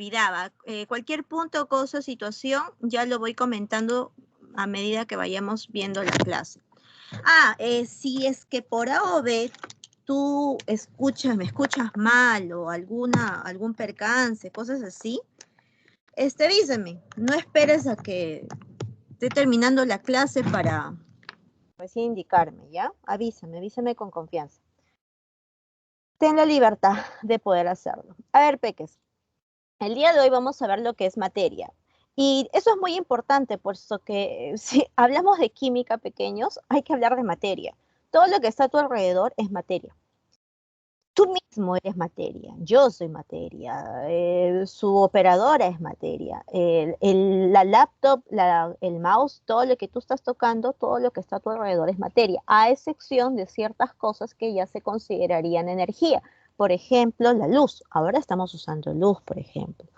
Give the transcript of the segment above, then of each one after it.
olvidaba. Cualquier punto, cosa, situación, ya lo voy comentando a medida que vayamos viendo la clase. Si es que por A o B tú me escuchas mal o algún percance, cosas así, avísame. No esperes a que esté terminando la clase para recién indicarme, ¿ya? Avísame con confianza. Ten la libertad de poder hacerlo. A ver, peques, el día de hoy vamos a ver lo que es materia. Y eso es muy importante, puesto que si hablamos de química, pequeños, hay que hablar de materia. Todo lo que está a tu alrededor es materia. Tú mismo eres materia, yo soy materia, su operadora es materia, la laptop, el mouse, todo lo que tú estás tocando, todo lo que está a tu alrededor es materia, a excepción de ciertas cosas que ya se considerarían energía. Por ejemplo, la luz. Ahora estamos usando luz, por ejemplo.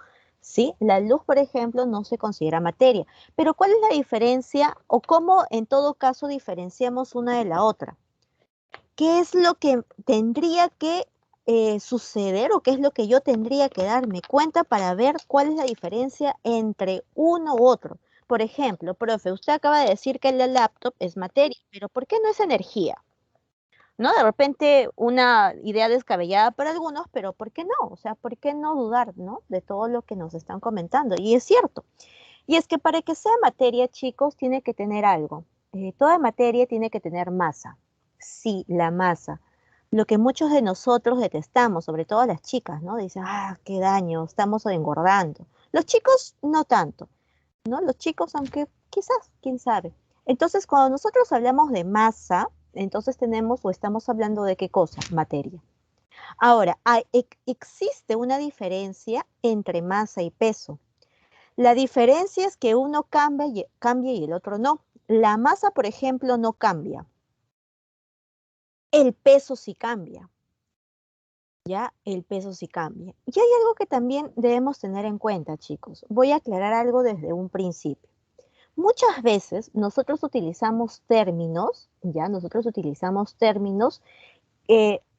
¿Sí? La luz, por ejemplo, no se considera materia. Pero ¿cuál es la diferencia o cómo en todo caso diferenciamos una de la otra? ¿Qué es lo que tendría que suceder o qué es lo que yo tendría que darme cuenta para ver cuál es la diferencia entre uno u otro? Por ejemplo, profe, usted acaba de decir que la laptop es materia, pero ¿por qué no es energía? ¿No? De repente una idea descabellada para algunos, pero ¿por qué no? O sea, ¿por qué no dudar, ¿no? De todo lo que nos están comentando. Y es cierto. Y es que para que sea materia, chicos, tiene que tener algo. Toda materia tiene que tener masa. Sí, la masa. Lo que muchos de nosotros detestamos, sobre todo las chicas, ¿no? Dicen, qué daño, estamos engordando. Los chicos no tanto, ¿no? Los chicos, aunque quizás, quién sabe. Entonces, cuando nosotros hablamos de masa, entonces tenemos o estamos hablando de qué cosa, materia. Ahora, existe una diferencia entre masa y peso. La diferencia es que uno cambia y el otro no. La masa, por ejemplo, no cambia. El peso sí cambia. Ya, el peso sí cambia. Y hay algo que también debemos tener en cuenta, chicos. Voy a aclarar algo desde un principio. Muchas veces nosotros utilizamos términos,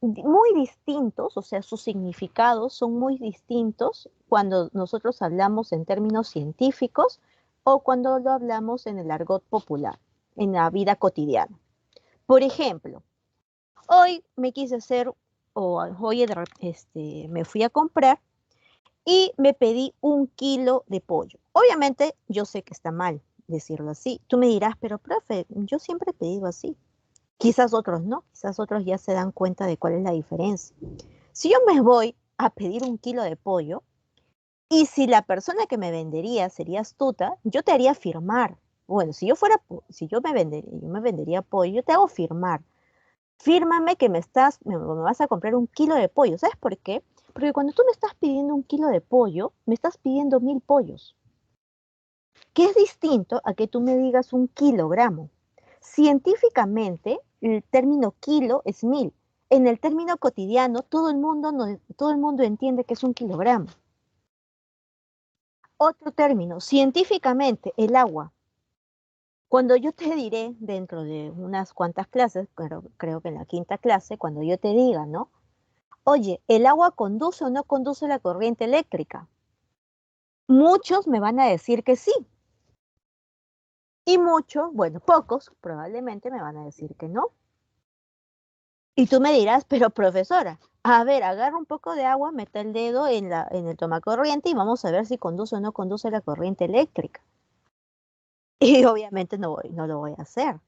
muy distintos, o sea, sus significados son muy distintos cuando nosotros hablamos en términos científicos o cuando lo hablamos en el argot popular, en la vida cotidiana. Por ejemplo, hoy me quise hacer, o hoy me fui a comprar y me pedí 1 kilo de pollo. Obviamente, yo sé que está mal decirlo así. Tú me dirás, pero profe, yo siempre he pedido así. Quizás otros no, quizás otros ya se dan cuenta de cuál es la diferencia. Si yo me voy a pedir 1 kilo de pollo y si la persona que me vendería sería astuta, yo te haría firmar. Bueno, si yo me vendería pollo, yo te hago firmar. Fírmame que me vas a comprar 1 kilo de pollo. ¿Sabes por qué? Porque cuando tú me estás pidiendo 1 kilo de pollo, me estás pidiendo 1000 pollos. Que es distinto a que tú me digas 1 kilogramo. Científicamente, el término kilo es 1000. En el término cotidiano, todo el mundo entiende que es 1 kilogramo. Otro término, científicamente, el agua. Cuando yo te diré, dentro de unas cuantas clases, creo que en la 5ª clase, cuando yo te diga, ¿no? Oye, ¿el agua conduce o no conduce la corriente eléctrica? Muchos me van a decir que sí. Y muchos, bueno, pocos probablemente me van a decir que no. Y tú me dirás, pero profesora, a ver, agarra un poco de agua, mete el dedo en el tomacorriente y vamos a ver si conduce o no conduce la corriente eléctrica. Y obviamente no lo voy a hacer,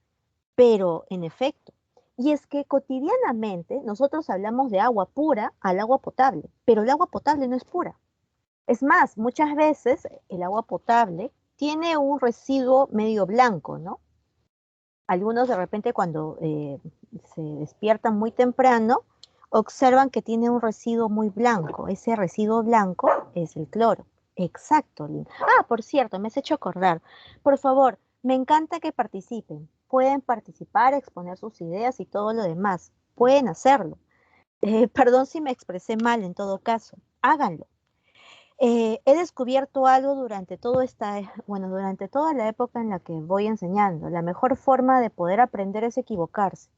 pero en efecto. Y es que cotidianamente nosotros hablamos de agua pura al agua potable, pero el agua potable no es pura. Es más, muchas veces el agua potable tiene un residuo medio blanco, ¿no? Algunos de repente cuando se despiertan muy temprano, observan que tiene un residuo muy blanco. Ese residuo blanco es el cloro. Exacto, Lynn. Por cierto, me has hecho acordar. Por favor, me encanta que participen. Pueden participar, exponer sus ideas y todo lo demás. Pueden hacerlo. Perdón si me expresé mal en todo caso. Háganlo. He descubierto algo durante durante toda la época en la que voy enseñando. La mejor forma de poder aprender es equivocarse,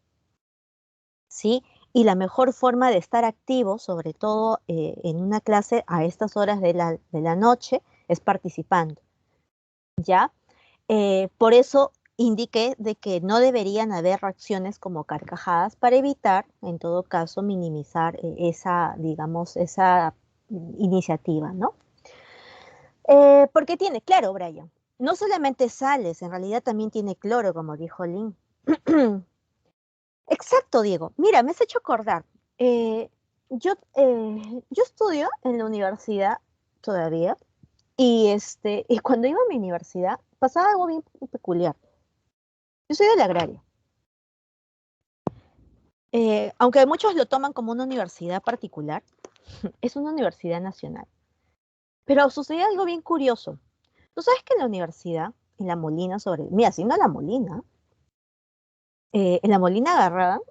¿sí? y la mejor forma de estar activo, sobre todo en una clase a estas horas de la noche, es participando, ¿ya? Por eso indiqué de que no deberían haber reacciones como carcajadas para evitar, en todo caso, minimizar esa, digamos, esa iniciativa, ¿no? Porque tiene, claro, Brian, no solamente sales, en realidad también tiene cloro, como dijo Lynn. Exacto, Diego. Mira, me has hecho acordar. Eh, yo estudio en la universidad todavía y cuando iba a mi universidad pasaba algo bien peculiar. Yo soy de la agraria. Aunque muchos lo toman como una universidad particular, es una universidad nacional. Pero sucede algo bien curioso. Tú sabes que en la universidad, en la Molina mira, siendo la Molina, en la Molina agarraban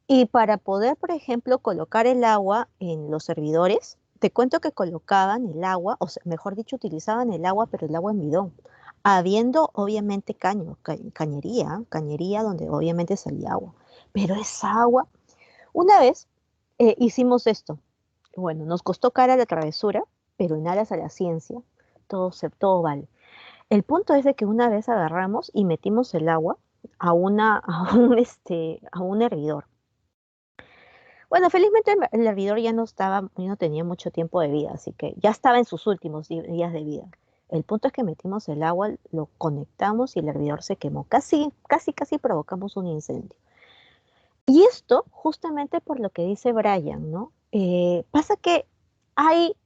y para poder, por ejemplo, colocar el agua en los servidores, te cuento que colocaban el agua, o sea, mejor dicho, utilizaban el agua, pero el agua en bidón, habiendo obviamente cañería donde obviamente salía agua. Pero esa agua, una vez hicimos esto. Bueno, nos costó cara la travesura, pero en aras a la ciencia, todo vale. El punto es de que una vez agarramos y metimos el agua a un hervidor. Bueno, felizmente el hervidor ya no tenía mucho tiempo de vida, así que ya estaba en sus últimos días de vida. El punto es que metimos el agua, lo conectamos y el hervidor se quemó. Casi provocamos un incendio. Y esto justamente por lo que dice Brian, ¿no? Pasa que hay,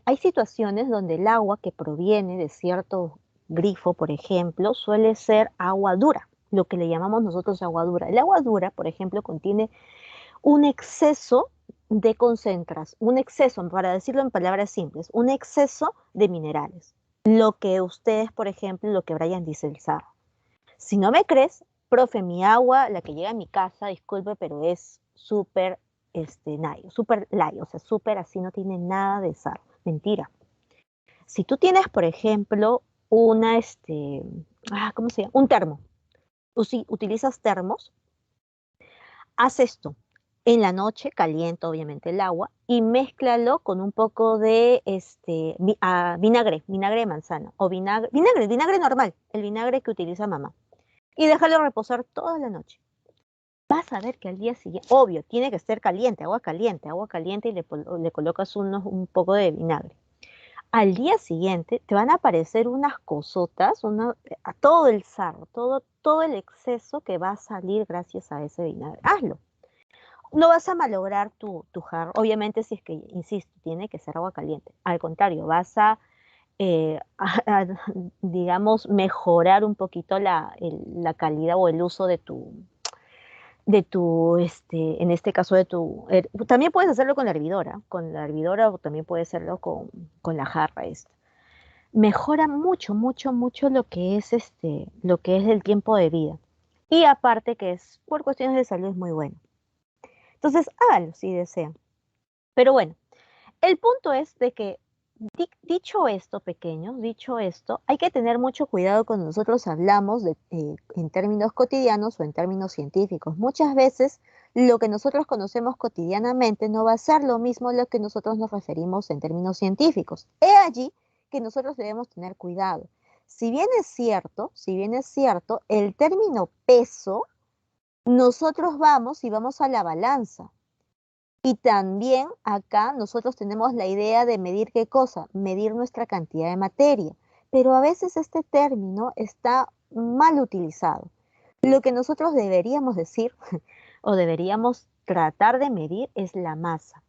hay situaciones donde el agua que proviene de cierto grifo, por ejemplo, suele ser agua dura, lo que le llamamos nosotros agua dura. El agua dura, por ejemplo, contiene un exceso de concentras, un exceso, para decirlo en palabras simples, un exceso de minerales. Lo que ustedes, por ejemplo, lo que Brian dice el sarro. Si no me crees, profe, mi agua, la que llega a mi casa, disculpe, pero es súper súper light, o sea, súper así, no tiene nada de sal. Mentira. Si tú tienes, por ejemplo, ¿cómo se llama? Un termo. Tú si utilizas termos, haz esto. En la noche calienta obviamente el agua y mézclalo con un poco de vinagre de manzana o vinagre normal, el vinagre que utiliza mamá. Y déjalo reposar toda la noche. Vas a ver que al día siguiente, obvio, tiene que ser agua caliente y le colocas un poco de vinagre. Al día siguiente te van a aparecer unas cosotas, a todo el sarro, todo el exceso que va a salir gracias a ese vinagre. Hazlo. No vas a malograr tu jarro. Obviamente, si es que, insisto, tiene que ser agua caliente. Al contrario, vas digamos, mejorar un poquito la calidad o el uso en este caso también puedes hacerlo con la hervidora o también puedes hacerlo con la jarra esta. Mejora mucho lo que es el tiempo de vida. Y aparte que es, por cuestiones de salud, es muy bueno. Entonces, háganlo si desean. Pero bueno, el punto es de que, dicho esto, pequeños, dicho esto, hay que tener mucho cuidado cuando nosotros hablamos en términos cotidianos o en términos científicos. Muchas veces lo que nosotros conocemos cotidianamente no va a ser lo mismo a lo que nosotros nos referimos en términos científicos. He allí que nosotros debemos tener cuidado. Si bien es cierto, el término peso, nosotros vamos a la balanza. Y también acá nosotros tenemos la idea de medir qué cosa, medir nuestra cantidad de materia, pero a veces este término está mal utilizado. Lo que nosotros deberíamos decir o deberíamos tratar de medir es la masa.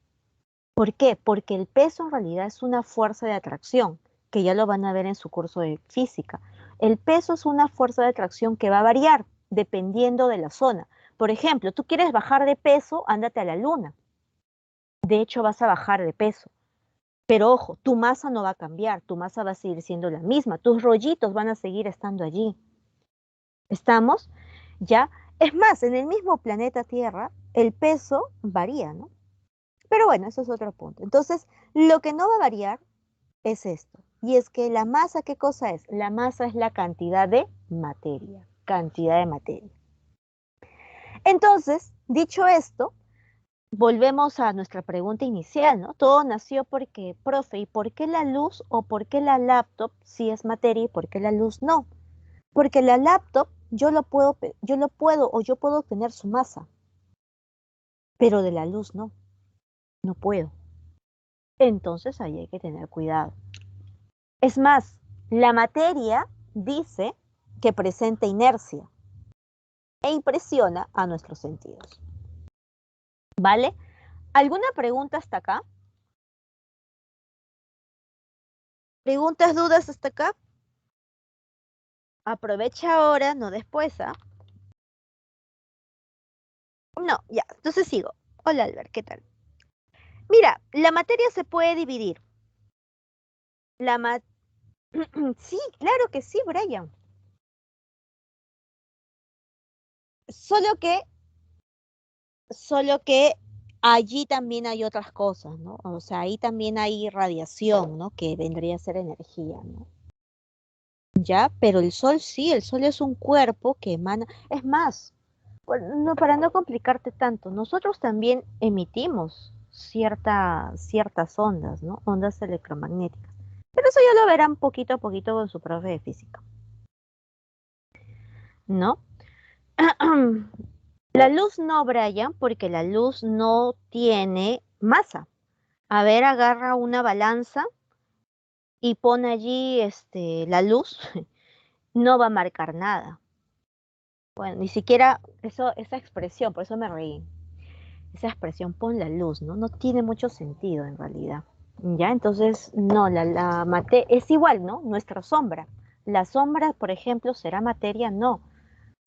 ¿Por qué? Porque el peso en realidad es una fuerza de atracción, que ya lo van a ver en su curso de física. El peso es una fuerza de atracción que va a variar dependiendo de la zona. Por ejemplo, tú quieres bajar de peso, ándate a la luna. De hecho, vas a bajar de peso. Pero ojo, tu masa no va a cambiar, tu masa va a seguir siendo la misma, tus rollitos van a seguir estando allí. ¿Estamos? ¿Ya? Es más, en el mismo planeta Tierra, el peso varía, ¿no? Pero bueno, eso es otro punto. Entonces, lo que no va a variar es esto. Y es que la masa, ¿qué cosa es? La masa es la cantidad de materia, cantidad de materia. Entonces, dicho esto, volvemos a nuestra pregunta inicial, ¿no? Todo nació porque, profe, ¿y por qué la luz o por qué la laptop sí es materia y por qué la luz no? Porque la laptop yo puedo obtener su masa, pero de la luz no, no puedo. Entonces ahí hay que tener cuidado. Es más, la materia dice que presenta inercia e impresiona a nuestros sentidos. ¿Vale? ¿Alguna pregunta hasta acá? ¿Preguntas, dudas hasta acá? Aprovecha ahora, no después, ¿ah? No, ya, entonces sigo. Hola, Albert, ¿qué tal? Mira, la materia se puede dividir. La ma Sí, claro que sí, Brian. Solo que, solo que allí también hay otras cosas, ¿no? O sea, ahí también hay radiación, ¿no? Que vendría a ser energía, ¿no? Ya, pero el sol sí, el sol es un cuerpo que emana. Es más, bueno, no, para no complicarte tanto, nosotros también emitimos ciertas ondas, ¿no? Ondas electromagnéticas. Pero eso ya lo verán poquito a poquito con su profe de física, ¿no? La luz no, Brian, porque la luz no tiene masa. A ver, agarra una balanza y pone allí la luz, no va a marcar nada. Bueno, ni siquiera esa expresión, por eso me reí. Esa expresión, pon la luz, ¿no? No tiene mucho sentido en realidad. ¿Ya? Entonces, no, la materia es igual, ¿no? Nuestra sombra. La sombra, por ejemplo, será materia, no.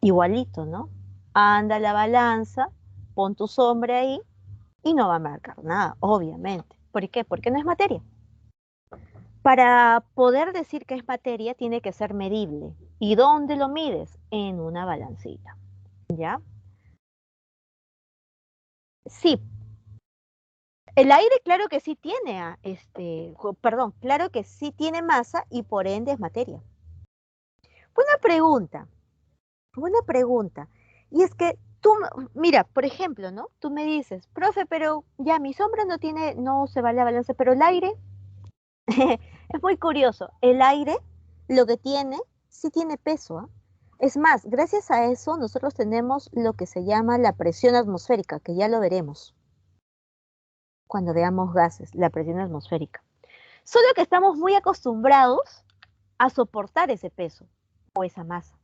Igualito, ¿no? Anda la balanza, pon tu sombra ahí y no va a marcar nada, obviamente. ¿Por qué? Porque no es materia. Para poder decir que es materia, tiene que ser medible. ¿Y dónde lo mides? En una balancita. ¿Ya? Sí, el aire, claro que sí tiene, perdón, claro que sí tiene masa y por ende es materia. Buena pregunta, buena pregunta. Y es que tú, mira, por ejemplo, ¿no? Tú me dices, profe, pero ya mi sombra no tiene, no se va a la balanza, pero el aire, es muy curioso. El aire, lo que tiene, sí tiene peso, ¿ah? Es más, gracias a eso nosotros tenemos lo que se llama la presión atmosférica, que ya lo veremos cuando veamos gases, la presión atmosférica. Solo que estamos muy acostumbrados a soportar ese peso o esa masa.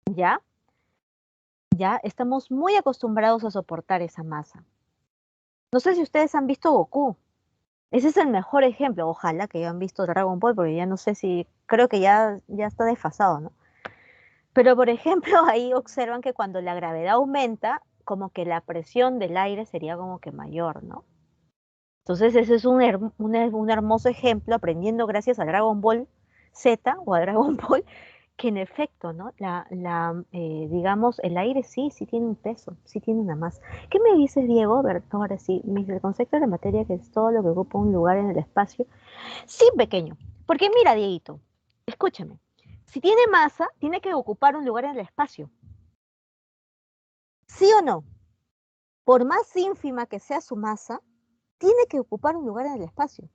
¿Ya? Ya estamos muy acostumbrados a soportar esa masa. No sé si ustedes han visto Goku. Ese es el mejor ejemplo. Ojalá que hayan visto Dragon Ball, porque ya no sé si, creo que ya está desfasado, ¿no? Pero por ejemplo, ahí observan que cuando la gravedad aumenta, como que la presión del aire sería como que mayor, ¿no? Entonces ese es un hermoso ejemplo aprendiendo gracias a Dragon Ball Z o a Dragon Ball que en efecto, ¿no? Digamos, el aire sí tiene un peso, sí tiene una masa. ¿Qué me dices, Diego? A ver, ahora sí, el concepto de la materia que es todo lo que ocupa un lugar en el espacio. Sí, pequeño, porque mira, Dieguito, escúchame, si tiene masa, tiene que ocupar un lugar en el espacio. ¿Sí o no? Por más ínfima que sea su masa, tiene que ocupar un lugar en el espacio.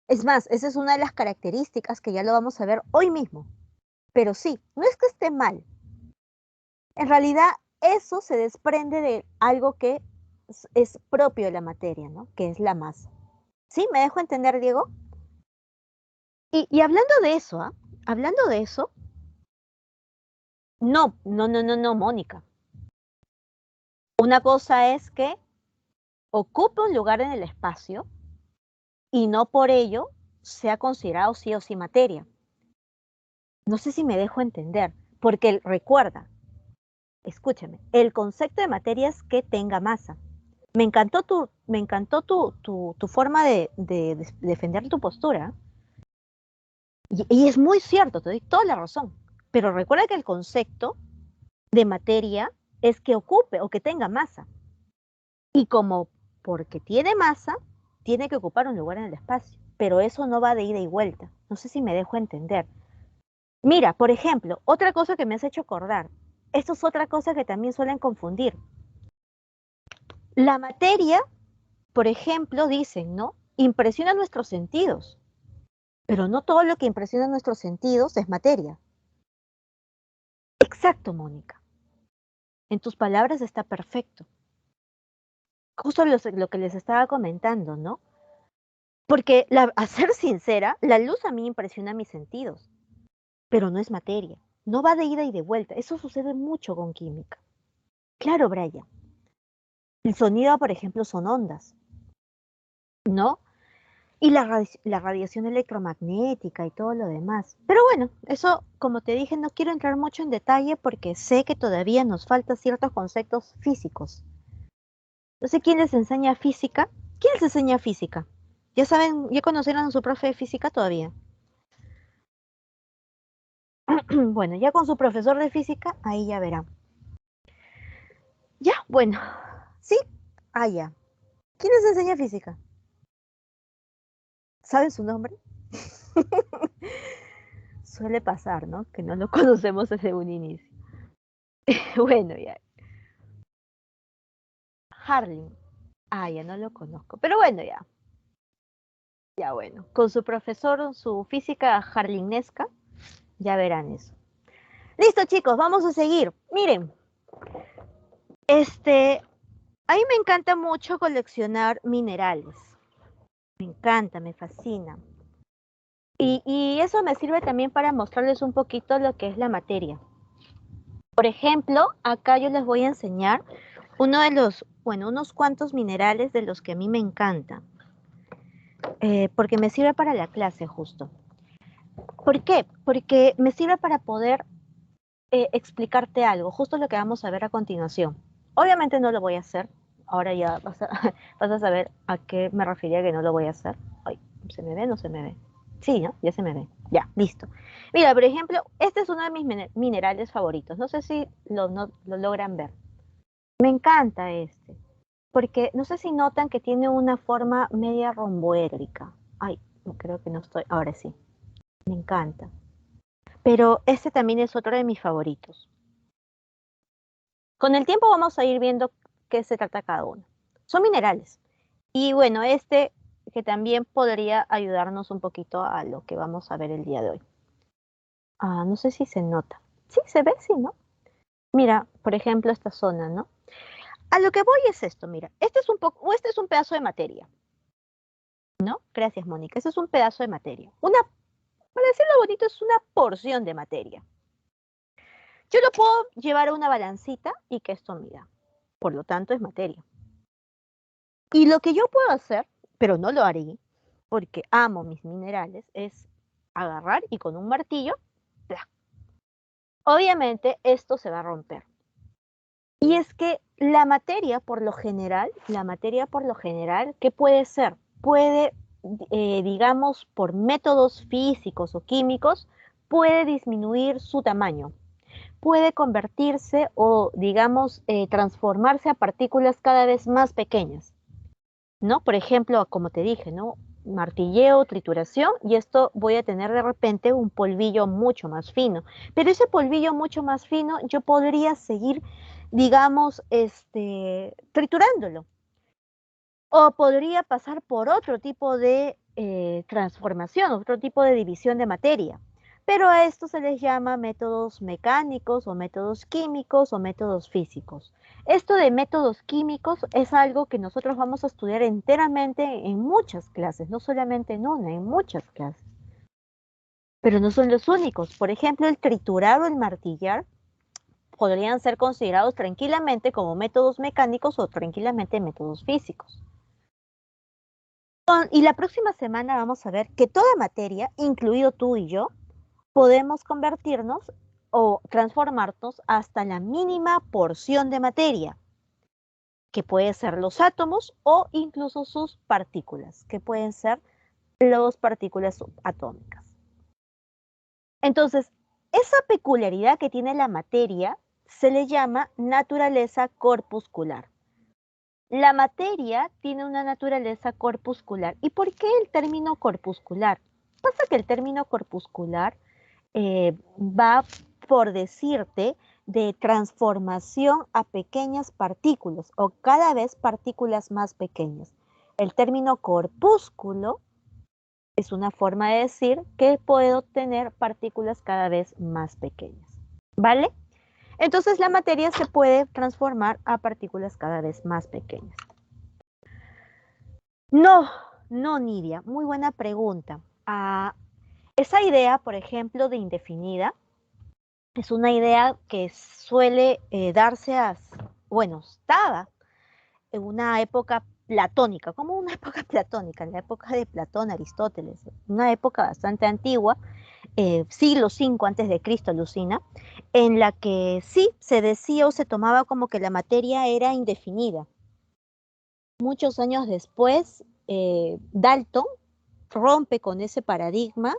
Es más, esa es una de las características que ya lo vamos a ver hoy mismo. Pero sí, no es que esté mal. En realidad, eso se desprende de algo que es propio de la materia, ¿no? Que es la masa. ¿Sí? ¿Me dejo entender, Diego? Y hablando de eso, ¿ah? Hablando de eso, no, Mónica. Una cosa es que ocupe un lugar en el espacio y no por ello sea considerado sí o sí materia. No sé si me dejo entender, porque recuerda, escúchame, el concepto de materia es que tenga masa. Me encantó tu forma de defender tu postura. Y es muy cierto, te doy toda la razón. Pero recuerda que el concepto de materia es que ocupe o que tenga masa. Y como porque tiene masa, tiene que ocupar un lugar en el espacio. Pero eso no va de ida y vuelta. No sé si me dejo entender. Mira, por ejemplo, otra cosa que me has hecho acordar. Esto es otra cosa que también suelen confundir. La materia, por ejemplo, dicen, ¿no? Impresiona nuestros sentidos, pero no todo lo que impresiona nuestros sentidos es materia. Exacto, Mónica. En tus palabras está perfecto. Justo lo que les estaba comentando, ¿no? Porque, a ser sincera, la luz a mí impresiona mis sentidos, pero no es materia. No va de ida y de vuelta. Eso sucede mucho con química. Claro, Brian. El sonido, por ejemplo, son ondas, ¿no? Y la radiación electromagnética y todo lo demás. Pero bueno, eso, como te dije, no quiero entrar mucho en detalle porque sé que todavía nos faltan ciertos conceptos físicos. No sé quién les enseña física. ¿Quién les enseña física? ¿Ya saben, ya conocieron a su profe de física todavía? Bueno, ya con su profesor de física, ahí ya verán. Ya, bueno, sí, ya. ¿Quién les enseña física? ¿Saben su nombre? Suele pasar, ¿no? Que no lo conocemos desde un inicio. Bueno, ya. Harling. Ya no lo conozco. Pero bueno, ya. Ya bueno. Con su profesor, su física harlingesca, ya verán eso. Listo, chicos, vamos a seguir. Miren, a mí me encanta mucho coleccionar minerales. Me encanta, me fascina. Y eso me sirve también para mostrarles un poquito lo que es la materia. Por ejemplo, acá yo les voy a enseñar unos cuantos minerales de los que a mí me encantan, porque me sirve para la clase justo. ¿Por qué? Porque me sirve para poder explicarte algo, justo lo que vamos a ver a continuación. Obviamente no lo voy a hacer, ahora ya vas a saber a qué me refería que no lo voy a hacer. Ay, ¿se me ve o no se me ve? Sí, ¿no? Ya se me ve. Ya, listo. Mira, por ejemplo, este es uno de mis minerales favoritos. No sé si no, lo logran ver. Me encanta este, porque no sé si notan que tiene una forma media romboédrica. Ay, creo que no estoy. Ahora sí. Me encanta. Pero este también es otro de mis favoritos. Con el tiempo vamos a ir viendo qué se trata cada uno. Son minerales. Y bueno, este que también podría ayudarnos un poquito a lo que vamos a ver el día de hoy. No sé si se nota. Sí, se ve, sí, ¿no? Mira, por ejemplo, esta zona, ¿no? A lo que voy es esto, mira. Este es un pedazo de materia, ¿no? Gracias, Mónica. Este es un pedazo de materia. Para decirlo bonito, es una porción de materia. Yo lo puedo llevar a una balancita y que esto mida. Por lo tanto, es materia. Y lo que yo puedo hacer, pero no lo haré, porque amo mis minerales, es agarrar y con un martillo, ¡plac! Obviamente esto se va a romper. Y es que la materia por lo general, ¿qué puede ser? Puede, digamos, por métodos físicos o químicos, puede disminuir su tamaño, puede convertirse o, digamos, transformarse a partículas cada vez más pequeñas. ¿No? Por ejemplo, como te dije, ¿no? Martilleo, trituración, y esto voy a tener de repente un polvillo mucho más fino. Pero ese polvillo mucho más fino, yo podría seguir, digamos, triturándolo. O podría pasar por otro tipo de transformación, otro tipo de división de materia. Pero a esto se les llama métodos mecánicos o métodos químicos o métodos físicos. Esto de métodos químicos es algo que nosotros vamos a estudiar enteramente en muchas clases, no solamente en una, en muchas clases. Pero no son los únicos. Por ejemplo, el triturar o el martillar podrían ser considerados tranquilamente como métodos mecánicos o tranquilamente métodos físicos. Y la próxima semana vamos a ver que toda materia, incluido tú y yo, podemos convertirnos o transformarnos hasta la mínima porción de materia, que puede ser los átomos o incluso sus partículas, que pueden ser las partículas subatómicas. Entonces, esa peculiaridad que tiene la materia se le llama naturaleza corpuscular. La materia tiene una naturaleza corpuscular. ¿Y por qué el término corpuscular? Pasa que el término corpuscular va por decirte de transformación a pequeñas partículas o cada vez partículas más pequeñas. El término corpúsculo es una forma de decir que puedo tener partículas cada vez más pequeñas, ¿vale? Entonces la materia se puede transformar a partículas cada vez más pequeñas. No, Nidia, muy buena pregunta. Esa idea, por ejemplo, de indefinida, es una idea que suele darse bueno, estaba en una época platónica, como una época platónica, en la época de Platón, Aristóteles, una época bastante antigua, siglo V antes de Cristo, Lucina, en la que sí se decía o se tomaba como que la materia era indefinida. Muchos años después, Dalton rompe con ese paradigma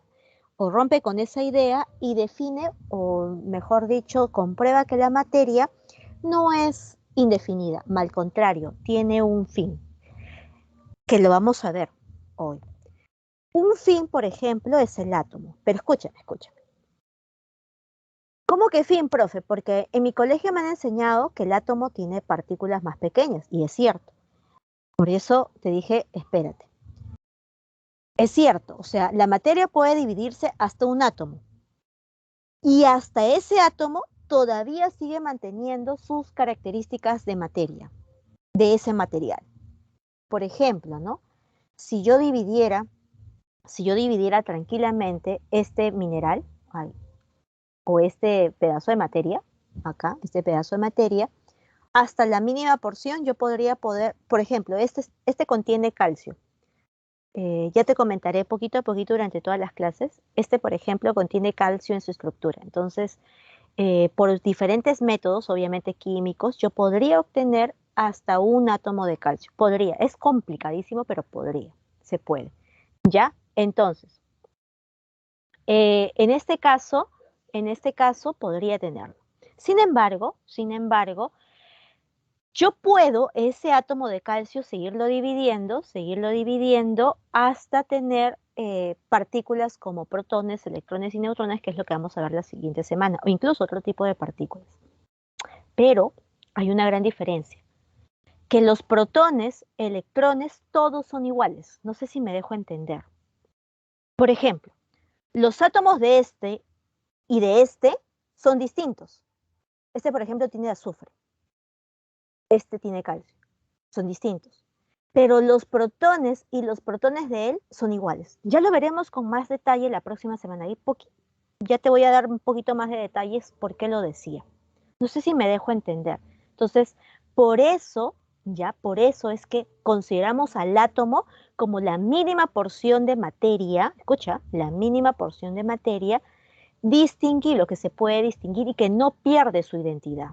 o rompe con esa idea y define, o mejor dicho, comprueba que la materia no es indefinida, al contrario, tiene un fin, que lo vamos a ver hoy. Un fin, por ejemplo, es el átomo, pero escúchame. ¿Cómo que fin, profe? Porque en mi colegio me han enseñado que el átomo tiene partículas más pequeñas, y es cierto. Por eso te dije, espérate. Es cierto, o sea, la materia puede dividirse hasta un átomo. Y hasta ese átomo todavía sigue manteniendo sus características de materia, de ese material. Por ejemplo, ¿no? Si yo dividiera tranquilamente este mineral, o este pedazo de materia, acá, este pedazo de materia, hasta la mínima porción yo por ejemplo, este contiene calcio. Ya te comentaré poquito a poquito durante todas las clases. Este, por ejemplo, contiene calcio en su estructura. Entonces, por diferentes métodos, obviamente químicos, yo podría obtener hasta un átomo de calcio. Podría, es complicadísimo, pero se puede. ¿Ya? Entonces, en este caso podría tenerlo. Sin embargo, yo puedo ese átomo de calcio seguirlo dividiendo hasta tener partículas como protones, electrones y neutrones, que es lo que vamos a ver la siguiente semana, o incluso otro tipo de partículas. Pero hay una gran diferencia, que los protones, electrones, todos son iguales. No sé si me dejo entender. Por ejemplo, los átomos de este y de este son distintos. Este, por ejemplo, tiene azufre. Este tiene calcio. Son distintos. Pero los protones y los protones de él son iguales. Ya lo veremos con más detalle la próxima semana. Ya te voy a dar un poquito más de detalles por qué lo decía. No sé si me dejo entender. Entonces, por eso es que consideramos al átomo como la mínima porción de materia, escucha, la mínima porción de materia distinguible, lo que se puede distinguir y que no pierde su identidad.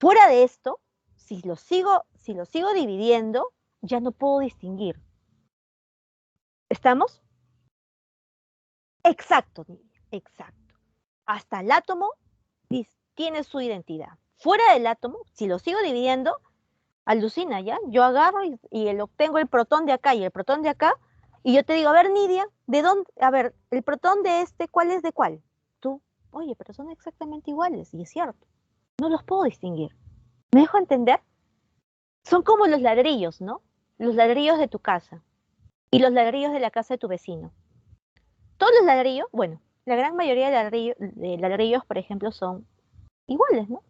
Fuera de esto, si lo sigo dividiendo, ya no puedo distinguir. ¿Estamos? Exacto, exacto. Hasta el átomo tiene su identidad. Fuera del átomo, si lo sigo dividiendo, alucina, ¿ya? Yo agarro y obtengo el protón de acá y el protón de acá, y yo te digo, a ver, Nidia, ¿de dónde? A ver, el protón de este, ¿cuál es de cuál? Tú, oye, pero son exactamente iguales, y es cierto. No los puedo distinguir. ¿Me dejo entender? Son como los ladrillos, ¿no? Los ladrillos de tu casa y los ladrillos de la casa de tu vecino. Todos los ladrillos, bueno, la gran mayoría de ladrillos, por ejemplo, son iguales, ¿no?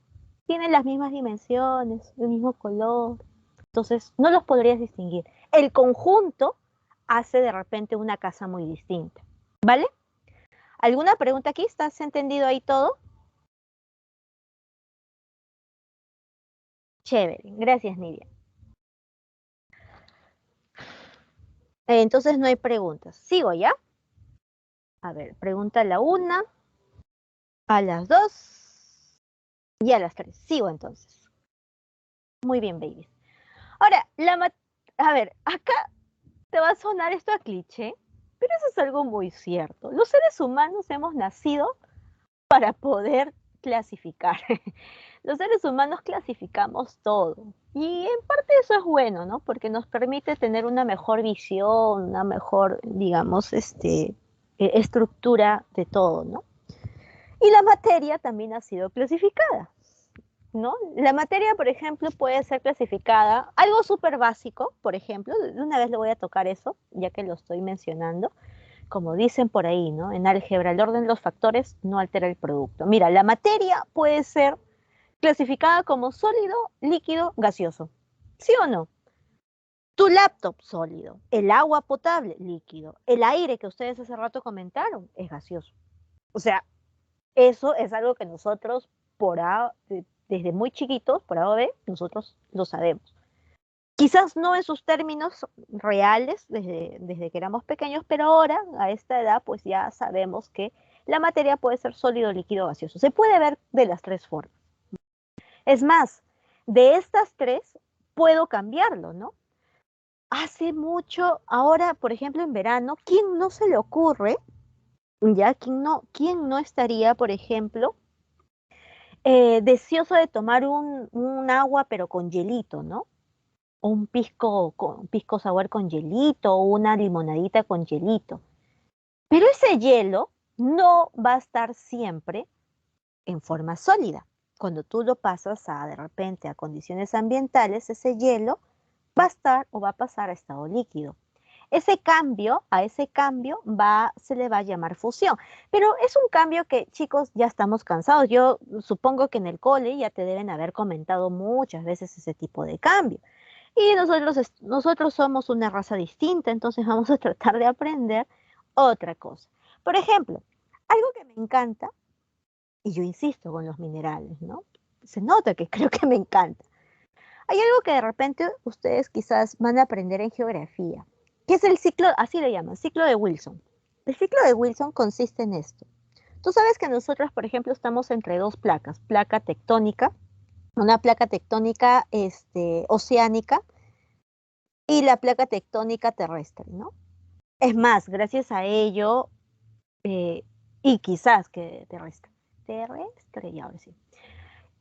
Tienen las mismas dimensiones, el mismo color. Entonces, no los podrías distinguir. El conjunto hace de repente una casa muy distinta. ¿Vale? ¿Alguna pregunta aquí? ¿Estás entendido ahí todo? Chévere. Gracias, Nidia. Entonces no hay preguntas. ¿Sigo ya? A ver, pregunta a la 1, a las 2 y a las 3. Sigo entonces. Muy bien, babies. Ahora, a ver, acá te va a sonar esto a cliché, pero eso es algo muy cierto. Los seres humanos hemos nacido para poder clasificar. Los seres humanos clasificamos todo. Y en parte eso es bueno, ¿no? Porque nos permite tener una mejor visión, una mejor, digamos, estructura de todo, ¿no? Y la materia también ha sido clasificada, ¿no? La materia, por ejemplo, puede ser clasificada, algo súper básico, por ejemplo, de una vez le voy a tocar eso, ya que lo estoy mencionando, como dicen por ahí, ¿no? En álgebra, el orden de los factores no altera el producto. Mira, la materia puede ser clasificada como sólido, líquido, gaseoso. ¿Sí o no? Tu laptop sólido, el agua potable líquido, el aire que ustedes hace rato comentaron es gaseoso. O sea, eso es algo que nosotros desde muy chiquitos, por A o B, nosotros lo sabemos. Quizás no en sus términos reales desde que éramos pequeños, pero ahora, a esta edad, pues ya sabemos que la materia puede ser sólido, líquido, gaseoso. Se puede ver de las tres formas. Es más, de estas tres puedo cambiarlo, ¿no? Hace mucho, ahora, por ejemplo, en verano, ¿quién no se le ocurre, ya, quién no estaría, por ejemplo, deseoso de tomar un agua, pero con hielito, ¿no? O un pisco sour con hielito, o una limonadita con hielito. Pero ese hielo no va a estar siempre en forma sólida. Cuando tú lo pasas de repente a condiciones ambientales, ese hielo va a estar o va a pasar a estado líquido. A ese cambio se le va a llamar fusión. Pero es un cambio que, chicos, ya estamos cansados. Yo supongo que en el cole ya te deben haber comentado muchas veces ese tipo de cambio. Y nosotros somos una raza distinta, entonces vamos a tratar de aprender otra cosa. Por ejemplo, algo que me encanta, y yo insisto con los minerales, ¿no? Se nota que creo que me encanta. Hay algo que de repente ustedes quizás van a aprender en geografía, que es el ciclo, así le llaman, ciclo de Wilson. El ciclo de Wilson consiste en esto. Tú sabes que nosotros, por ejemplo, estamos entre dos placas, placa tectónica, una placa tectónica oceánica y la placa tectónica terrestre, ¿no? Es más, gracias a ello, y quizás que terrestre, ya ahora sí.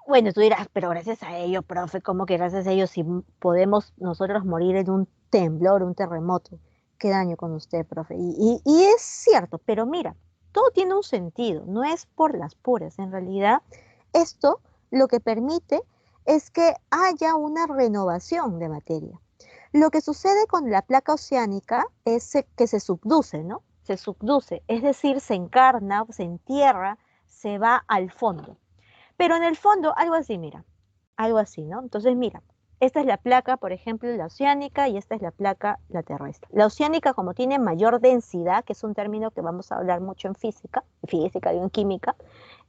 Bueno, tú dirás, pero gracias a ello, profe, ¿cómo que gracias a ello si podemos nosotros morir en un temblor, un terremoto? ¿Qué daño con usted, profe? Y es cierto, pero mira, todo tiene un sentido, no es por las puras. En realidad, esto lo que permite es que haya una renovación de materia. Lo que sucede con la placa oceánica es que se subduce, ¿no? Se subduce, es decir, se encarna, se entierra, se va al fondo. Pero en el fondo, algo así, mira, algo así, ¿no? Entonces, mira, esta es la placa, por ejemplo, la oceánica y esta es la placa, la terrestre. La oceánica, como tiene mayor densidad, que es un término que vamos a hablar mucho en física y en química,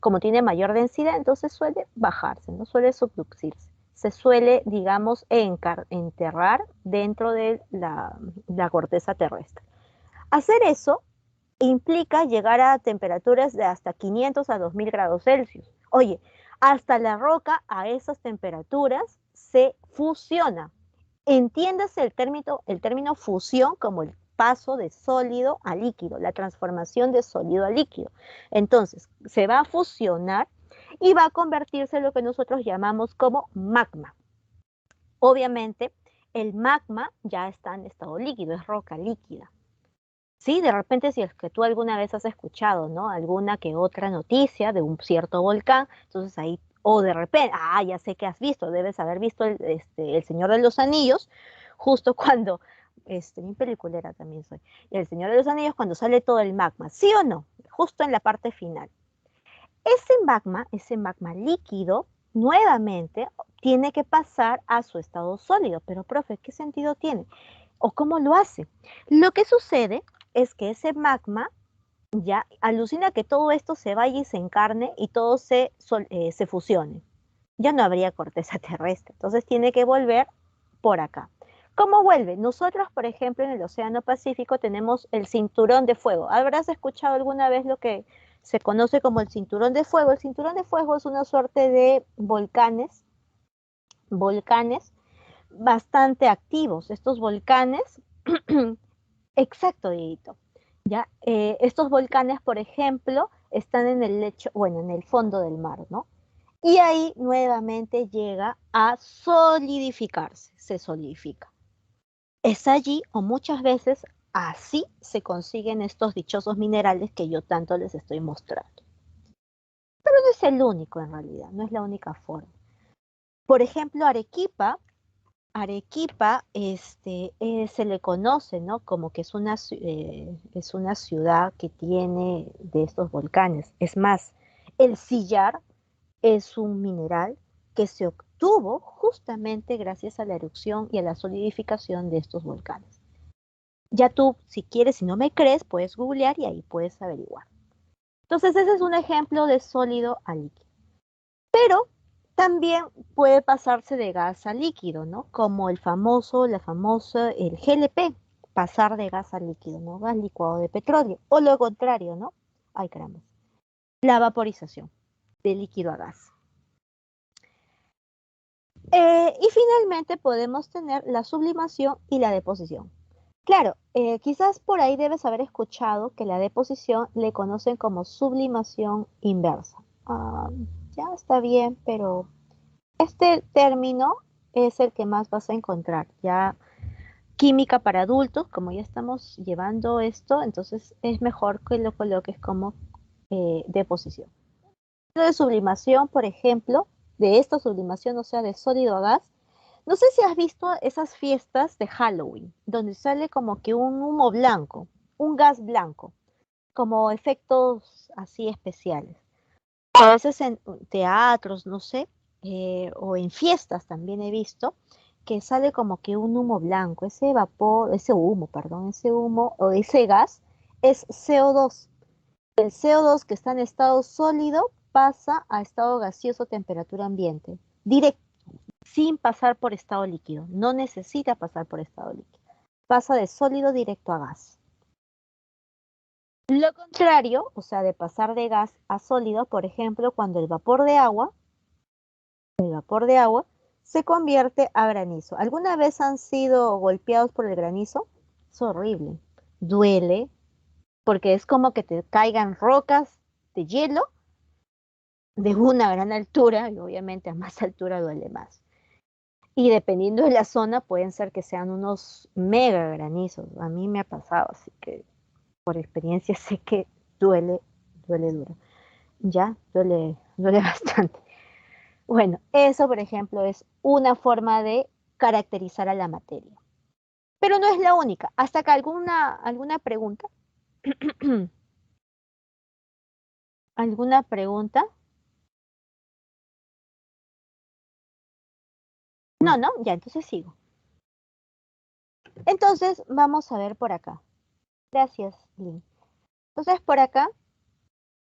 como tiene mayor densidad, entonces suele bajarse, no suele subducirse. Se suele, digamos, enterrar dentro de la corteza terrestre. Hacer eso implica llegar a temperaturas de hasta 500 a 2000 grados Celsius. Oye, hasta la roca a esas temperaturas se fusiona. Entiéndase el término fusión como el paso de sólido a líquido, la transformación de sólido a líquido. Entonces, se va a fusionar y va a convertirse en lo que nosotros llamamos como magma. Obviamente, el magma ya está en estado líquido, es roca líquida. Sí, de repente si es que tú alguna vez has escuchado, ¿no? Alguna que otra noticia de un cierto volcán, entonces ahí, o de repente, ya sé que has visto, debes haber visto el Señor de los Anillos, justo cuando, mi peliculera también soy, el Señor de los Anillos cuando sale todo el magma, ¿sí o no? Justo en la parte final. Ese magma líquido, nuevamente tiene que pasar a su estado sólido, pero profe, ¿qué sentido tiene? ¿O cómo lo hace? Lo que sucede es que ese magma ya alucina que todo esto se vaya y se encarne y todo se fusione. Ya no habría corteza terrestre, entonces tiene que volver por acá. ¿Cómo vuelve? Nosotros, por ejemplo, en el Océano Pacífico tenemos el cinturón de fuego. ¿Habrás escuchado alguna vez lo que se conoce como el cinturón de fuego? El cinturón de fuego es una suerte de volcanes bastante activos. Estos volcanes, exacto, Dieguito. ¿Ya? Estos volcanes, por ejemplo, están en el lecho, bueno, en el fondo del mar, ¿no? Y ahí nuevamente llega a solidificarse, se solidifica. Es allí o muchas veces así se consiguen estos dichosos minerales que yo tanto les estoy mostrando. el único en realidad, no es la única forma. Por ejemplo, Arequipa se le conoce, ¿no? Como que es una ciudad que tiene de estos volcanes. Es más, el sillar es un mineral que se obtuvo justamente gracias a la erupción y a la solidificación de estos volcanes. Ya tú, si quieres, si no me crees, puedes googlear y ahí puedes averiguar. Entonces, ese es un ejemplo de sólido a líquido. Pero también puede pasarse de gas a líquido, ¿no? Como el GLP, pasar de gas a líquido, ¿no? Gas licuado de petróleo. O lo contrario, ¿no? Ay, caramba. La vaporización de líquido a gas. Y finalmente podemos tener la sublimación y la deposición. Claro, quizás por ahí debes haber escuchado que la deposición le conocen como sublimación inversa. Ya está bien, pero este término es el que más vas a encontrar. Ya química para adultos, como ya estamos llevando esto, entonces es mejor que lo coloques como deposición. De sublimación, por ejemplo, de esta sublimación, o sea, de sólido a gas, no sé si has visto esas fiestas de Halloween, donde sale como que un humo blanco, un gas blanco, como efectos así especiales. A veces en teatros, no sé, o en fiestas también he visto que sale como que un humo blanco, ese humo o ese gas es CO2. El CO2 que está en estado sólido pasa a estado gaseoso, temperatura ambiente, directo, sin pasar por estado líquido. No necesita pasar por estado líquido. Pasa de sólido directo a gas. Lo contrario, o sea, de pasar de gas a sólido, por ejemplo, cuando el vapor de agua se convierte a granizo. ¿Alguna vez han sido golpeados por el granizo? Es horrible. Duele, porque es como que te caigan rocas de hielo de una gran altura, y obviamente a más altura duele más. Y dependiendo de la zona, pueden ser que sean unos mega granizos. A mí me ha pasado, así que por experiencia sé que duele duro. Ya, duele bastante. Bueno, eso, por ejemplo, es una forma de caracterizar a la materia. Pero no es la única. ¿Hasta acá alguna pregunta? ¿Alguna pregunta? No, no, ya, entonces sigo. Entonces, vamos a ver por acá. Gracias, Lynn. Entonces, por acá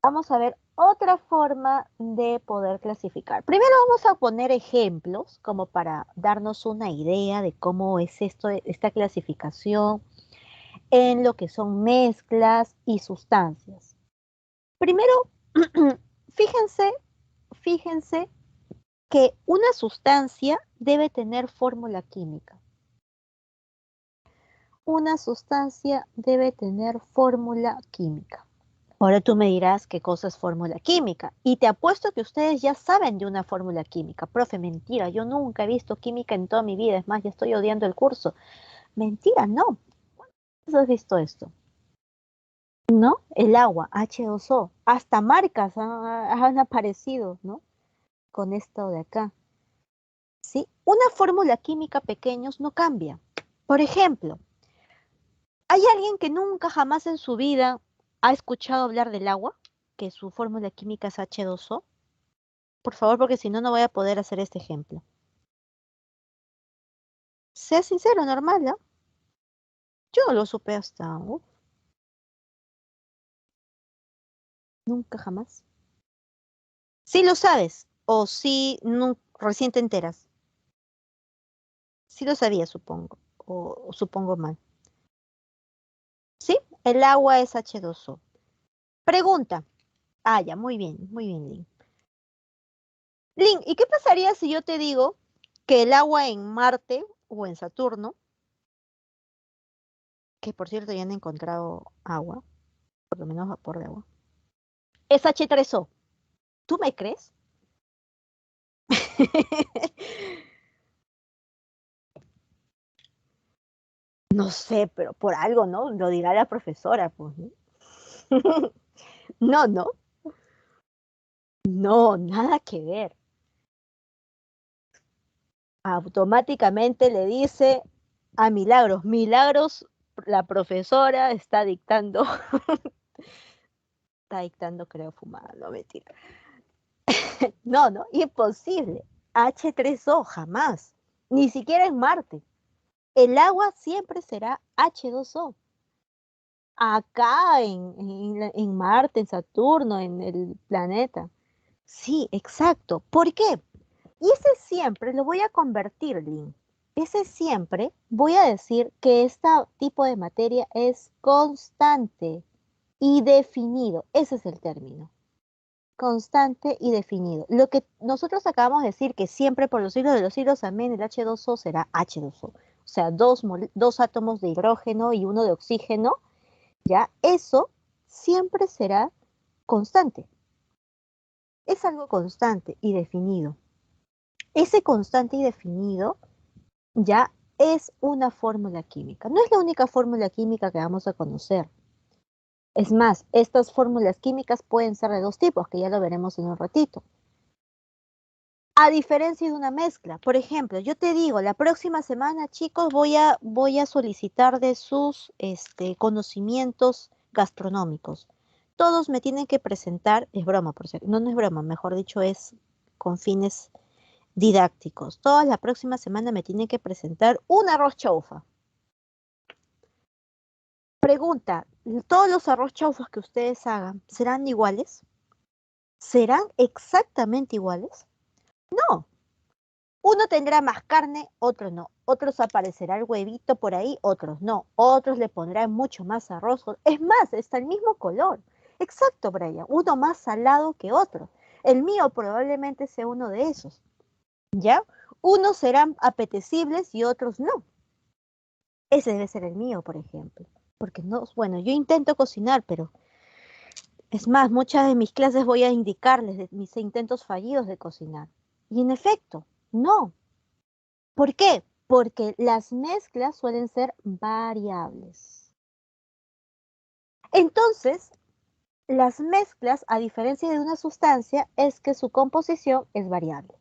vamos a ver otra forma de poder clasificar. Primero vamos a poner ejemplos como para darnos una idea de cómo es esta clasificación en lo que son mezclas y sustancias. Primero, fíjense que una sustancia debe tener fórmula química. Una sustancia debe tener fórmula química. Ahora tú me dirás qué cosa es fórmula química. Y te apuesto que ustedes ya saben de una fórmula química. Profe, mentira, yo nunca he visto química en toda mi vida. Es más, ya estoy odiando el curso. Mentira, no. ¿Cuándo has visto esto? ¿No? El agua, H2O. Hasta marcas han aparecido, ¿no? Con esto de acá. ¿Sí? Una fórmula química, pequeños, no cambia. Por ejemplo, ¿hay alguien que nunca jamás en su vida ha escuchado hablar del agua? Que su fórmula química es H2O. Por favor, porque si no, no voy a poder hacer este ejemplo. Sea sincero, normal, ¿no? Yo no lo supe hasta... nunca jamás. Sí lo sabes, o sí recién te enteras. Sí lo sabía, supongo, o supongo mal. ¿Sí? El agua es H2O. Pregunta. Ah, ya, muy bien, Lin. Lin, ¿y qué pasaría si yo te digo que el agua en Marte o en Saturno, que por cierto ya han encontrado agua, por lo menos vapor de agua, es H3O? ¿Tú me crees? No sé, pero por algo, ¿no? Lo dirá la profesora, pues, ¿no? No, no. No, nada que ver. Automáticamente le dice a Milagros, Milagros, la profesora está dictando, creo, fumada, no mentira. No, no, imposible. H3O, jamás. Ni siquiera en Marte. El agua siempre será H2O. Acá en Marte, en Saturno, en el planeta. Sí, exacto. ¿Por qué? Y ese siempre lo voy a convertir, Lynn. Ese siempre voy a decir que este tipo de materia es constante y definido. Ese es el término. Constante y definido. Lo que nosotros acabamos de decir que siempre por los siglos de los siglos, amén, el H2O será H2O. O sea, dos átomos de hidrógeno y uno de oxígeno, ya, eso siempre será constante. Es algo constante y definido. Ese constante y definido ya es una fórmula química. No es la única fórmula química que vamos a conocer. Es más, estas fórmulas químicas pueden ser de dos tipos, que ya lo veremos en un ratito. A diferencia de una mezcla, por ejemplo, yo te digo, la próxima semana, chicos, voy a solicitar de sus conocimientos gastronómicos. Todos me tienen que presentar, es broma, por cierto, no, no es broma, mejor dicho, es con fines didácticos. Toda la próxima semana me tienen que presentar un arroz chaufa. Pregunta, ¿todos los arroz chaufas que ustedes hagan serán iguales? ¿Serán exactamente iguales? No. Uno tendrá más carne, otro no. Otros aparecerá el huevito por ahí, otros no. Otros le pondrán mucho más arroz. Es más, está el mismo color. Exacto, Brian. Uno más salado que otro. El mío probablemente sea uno de esos. ¿Ya? Unos serán apetecibles y otros no. Ese debe ser el mío, por ejemplo. Porque no, bueno, yo intento cocinar, pero es más, muchas de mis clases voy a indicarles de mis intentos fallidos de cocinar. Y en efecto, no. ¿Por qué? Porque las mezclas suelen ser variables. Entonces, las mezclas, a diferencia de una sustancia, es que su composición es variable.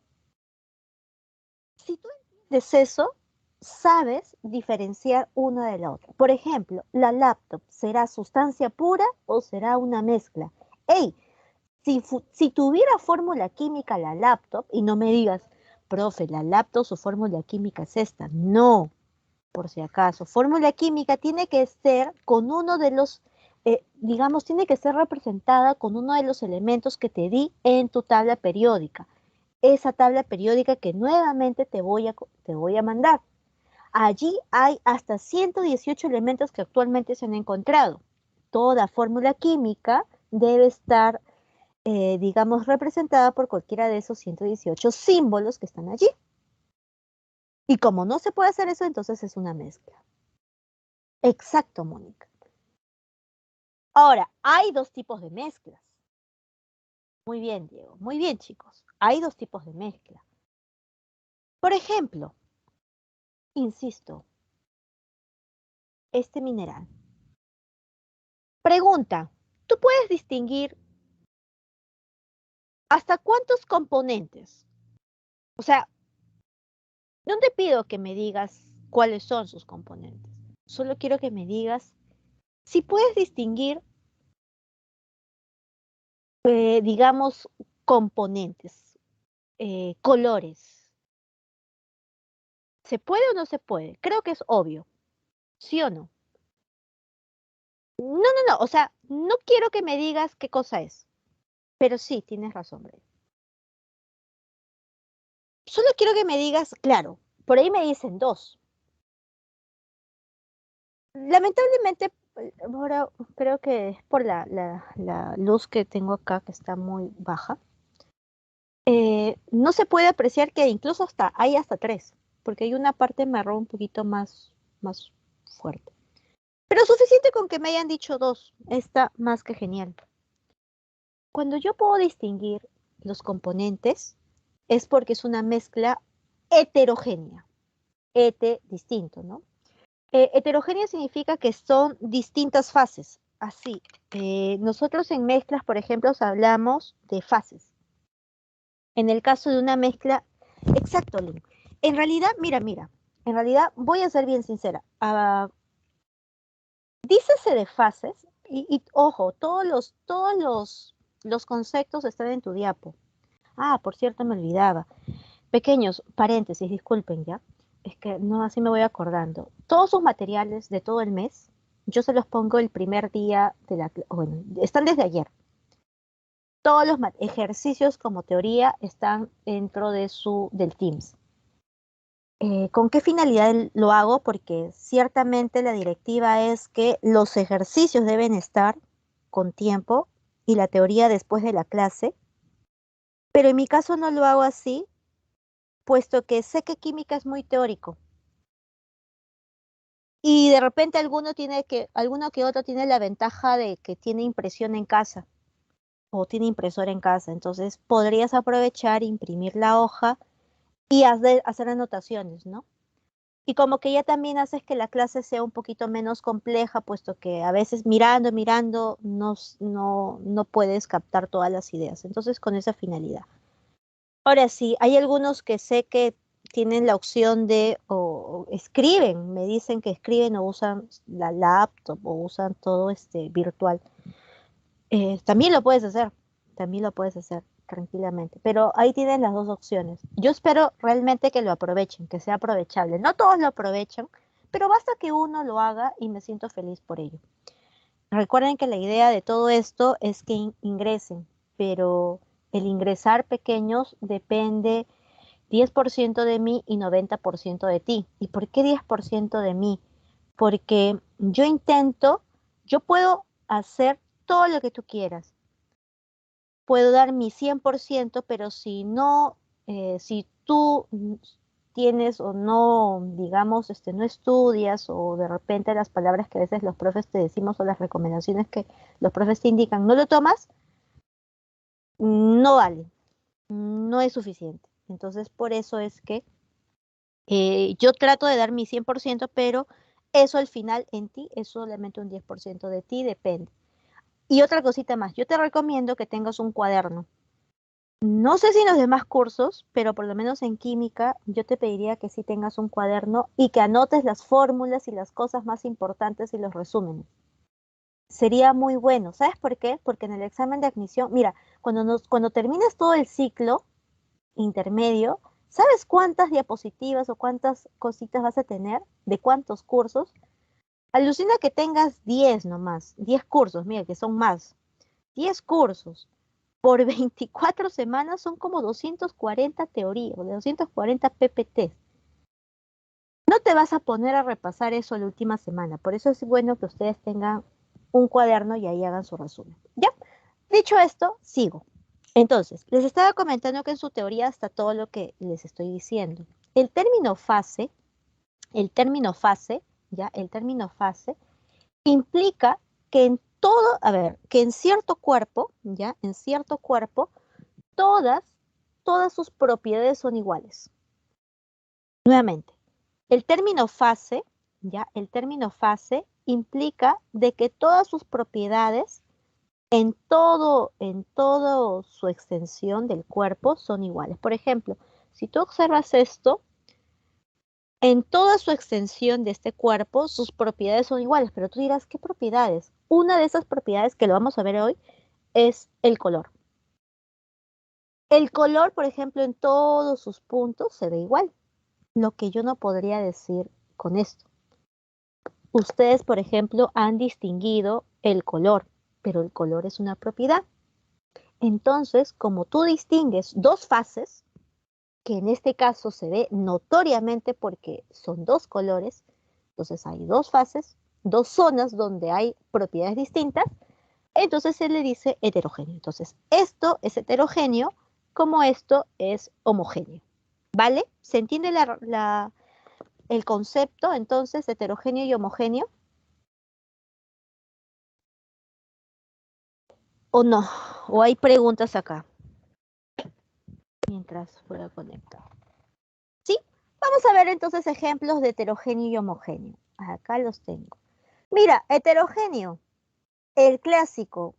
Si tú entiendes eso, sabes diferenciar una de la otra. Por ejemplo, la laptop, ¿será sustancia pura o será una mezcla? ¡Ey! Si tuviera fórmula química la laptop, y no me digas, profe, la laptop su fórmula química es esta. No, por si acaso. Fórmula química tiene que ser con uno de los, digamos, tiene que ser representada con uno de los elementos que te di en tu tabla periódica. Esa tabla periódica que nuevamente te voy a mandar. Allí hay hasta 118 elementos que actualmente se han encontrado. Toda fórmula química debe estar digamos, representada por cualquiera de esos 118 símbolos que están allí. Y como no se puede hacer eso, entonces es una mezcla. Exacto, Mónica. Ahora, hay dos tipos de mezclas. Muy bien, Diego. Muy bien, chicos. Hay dos tipos de mezcla. Por ejemplo, insisto, este mineral. Pregunta, ¿tú puedes distinguir hasta cuántos componentes? O sea, no te pido que me digas cuáles son sus componentes. Solo quiero que me digas si puedes distinguir digamos, componentes, colores. ¿Se puede o no se puede? Creo que es obvio. ¿Sí o no? No, no, no. O sea, no quiero que me digas qué cosa es. Pero sí, tienes razón, Bray. Solo quiero que me digas, claro, por ahí me dicen dos. Lamentablemente, ahora creo que es por la luz que tengo acá, que está muy baja. No se puede apreciar que incluso hay hasta tres, porque hay una parte marrón un poquito más fuerte. Pero suficiente con que me hayan dicho dos, está más que genial. Cuando yo puedo distinguir los componentes, es porque es una mezcla heterogénea. Distinto, ¿no? Heterogénea significa que son distintas fases. Así, nosotros en mezclas, por ejemplo, hablamos de fases. En el caso de una mezcla, exacto, Lynn. En realidad, mira, en realidad voy a ser bien sincera. Dícese de fases, y ojo, los conceptos están en tu diapo. Ah, por cierto, me olvidaba. Pequeños paréntesis, disculpen ya. Es que no, así me voy acordando. Todos sus materiales de todo el mes, yo se los pongo el primer día de la clase. Bueno, están desde ayer. Todos los ejercicios como teoría están dentro del Teams. ¿Con qué finalidad lo hago? Porque ciertamente la directiva es que los ejercicios deben estar con tiempo y la teoría después de la clase, pero en mi caso no lo hago así, puesto que sé que química es muy teórico y de repente alguno que otro tiene la ventaja de que tiene impresión en casa o tiene impresora en casa, entonces podrías aprovechar, imprimir la hoja y hacer anotaciones, ¿no? Y como que ya también haces que la clase sea un poquito menos compleja, puesto que a veces mirando no puedes captar todas las ideas. Entonces, con esa finalidad. Ahora sí, hay algunos que sé que tienen la opción o escriben, me dicen que escriben o usan la laptop o usan todo virtual. También lo puedes hacer, también lo puedes hacer tranquilamente, pero ahí tienes las dos opciones. Yo espero realmente que lo aprovechen, que sea aprovechable. No todos lo aprovechan, pero basta que uno lo haga y me siento feliz por ello. Recuerden que la idea de todo esto es que ingresen, pero el ingresar pequeños depende 10% de mí y 90% de ti. ¿Y por qué 10% de mí? Porque yo puedo hacer todo lo que tú quieras. Puedo dar mi 100%, pero si no, si tú tienes o no, digamos, no estudias o de repente las palabras que a veces los profes te decimos o las recomendaciones que los profes te indican, no lo tomas, no vale, no es suficiente. Entonces, por eso es que yo trato de dar mi 100%, pero eso al final en ti es solamente un 10% de ti, depende. Y otra cosita más, yo te recomiendo que tengas un cuaderno. No sé si en los demás cursos, pero por lo menos en química, yo te pediría que sí tengas un cuaderno y que anotes las fórmulas y las cosas más importantes y los resúmenes. Sería muy bueno. ¿Sabes por qué? Porque en el examen de admisión, mira, cuando termines todo el ciclo intermedio, ¿sabes cuántas diapositivas o cuántas cositas vas a tener? ¿De cuántos cursos? Alucina que tengas 10 nomás, 10 cursos, mira, que son más. 10 cursos por 24 semanas son como 240 teorías, 240 PPT. No te vas a poner a repasar eso la última semana, por eso es bueno que ustedes tengan un cuaderno y ahí hagan su resumen. ¿Ya? Dicho esto, sigo. Entonces, les estaba comentando que en su teoría está todo lo que les estoy diciendo. El término fase, ¿ya? El término fase implica que en todo, a ver, que en cierto cuerpo, ¿ya? En cierto cuerpo, todas sus propiedades son iguales. Nuevamente, el término fase, ¿ya? El término fase implica de que todas sus propiedades en todo su extensión del cuerpo son iguales. Por ejemplo, si tú observas esto, en toda su extensión de este cuerpo, sus propiedades son iguales, pero tú dirás, ¿qué propiedades? Una de esas propiedades que lo vamos a ver hoy es el color. El color, por ejemplo, en todos sus puntos se ve igual. Lo que yo no podría decir con esto. Ustedes, por ejemplo, han distinguido el color, pero el color es una propiedad. Entonces, como tú distingues dos fases, que en este caso se ve notoriamente porque son dos colores, entonces hay dos fases, dos zonas donde hay propiedades distintas, entonces se le dice heterogéneo. Entonces, esto es heterogéneo como esto es homogéneo. ¿Vale? ¿Se entiende el concepto entonces heterogéneo y homogéneo? ¿O no? ¿O hay preguntas acá? Mientras pueda conectar. ¿Sí? Vamos a ver entonces ejemplos de heterogéneo y homogéneo. Acá los tengo. Mira, heterogéneo, el clásico,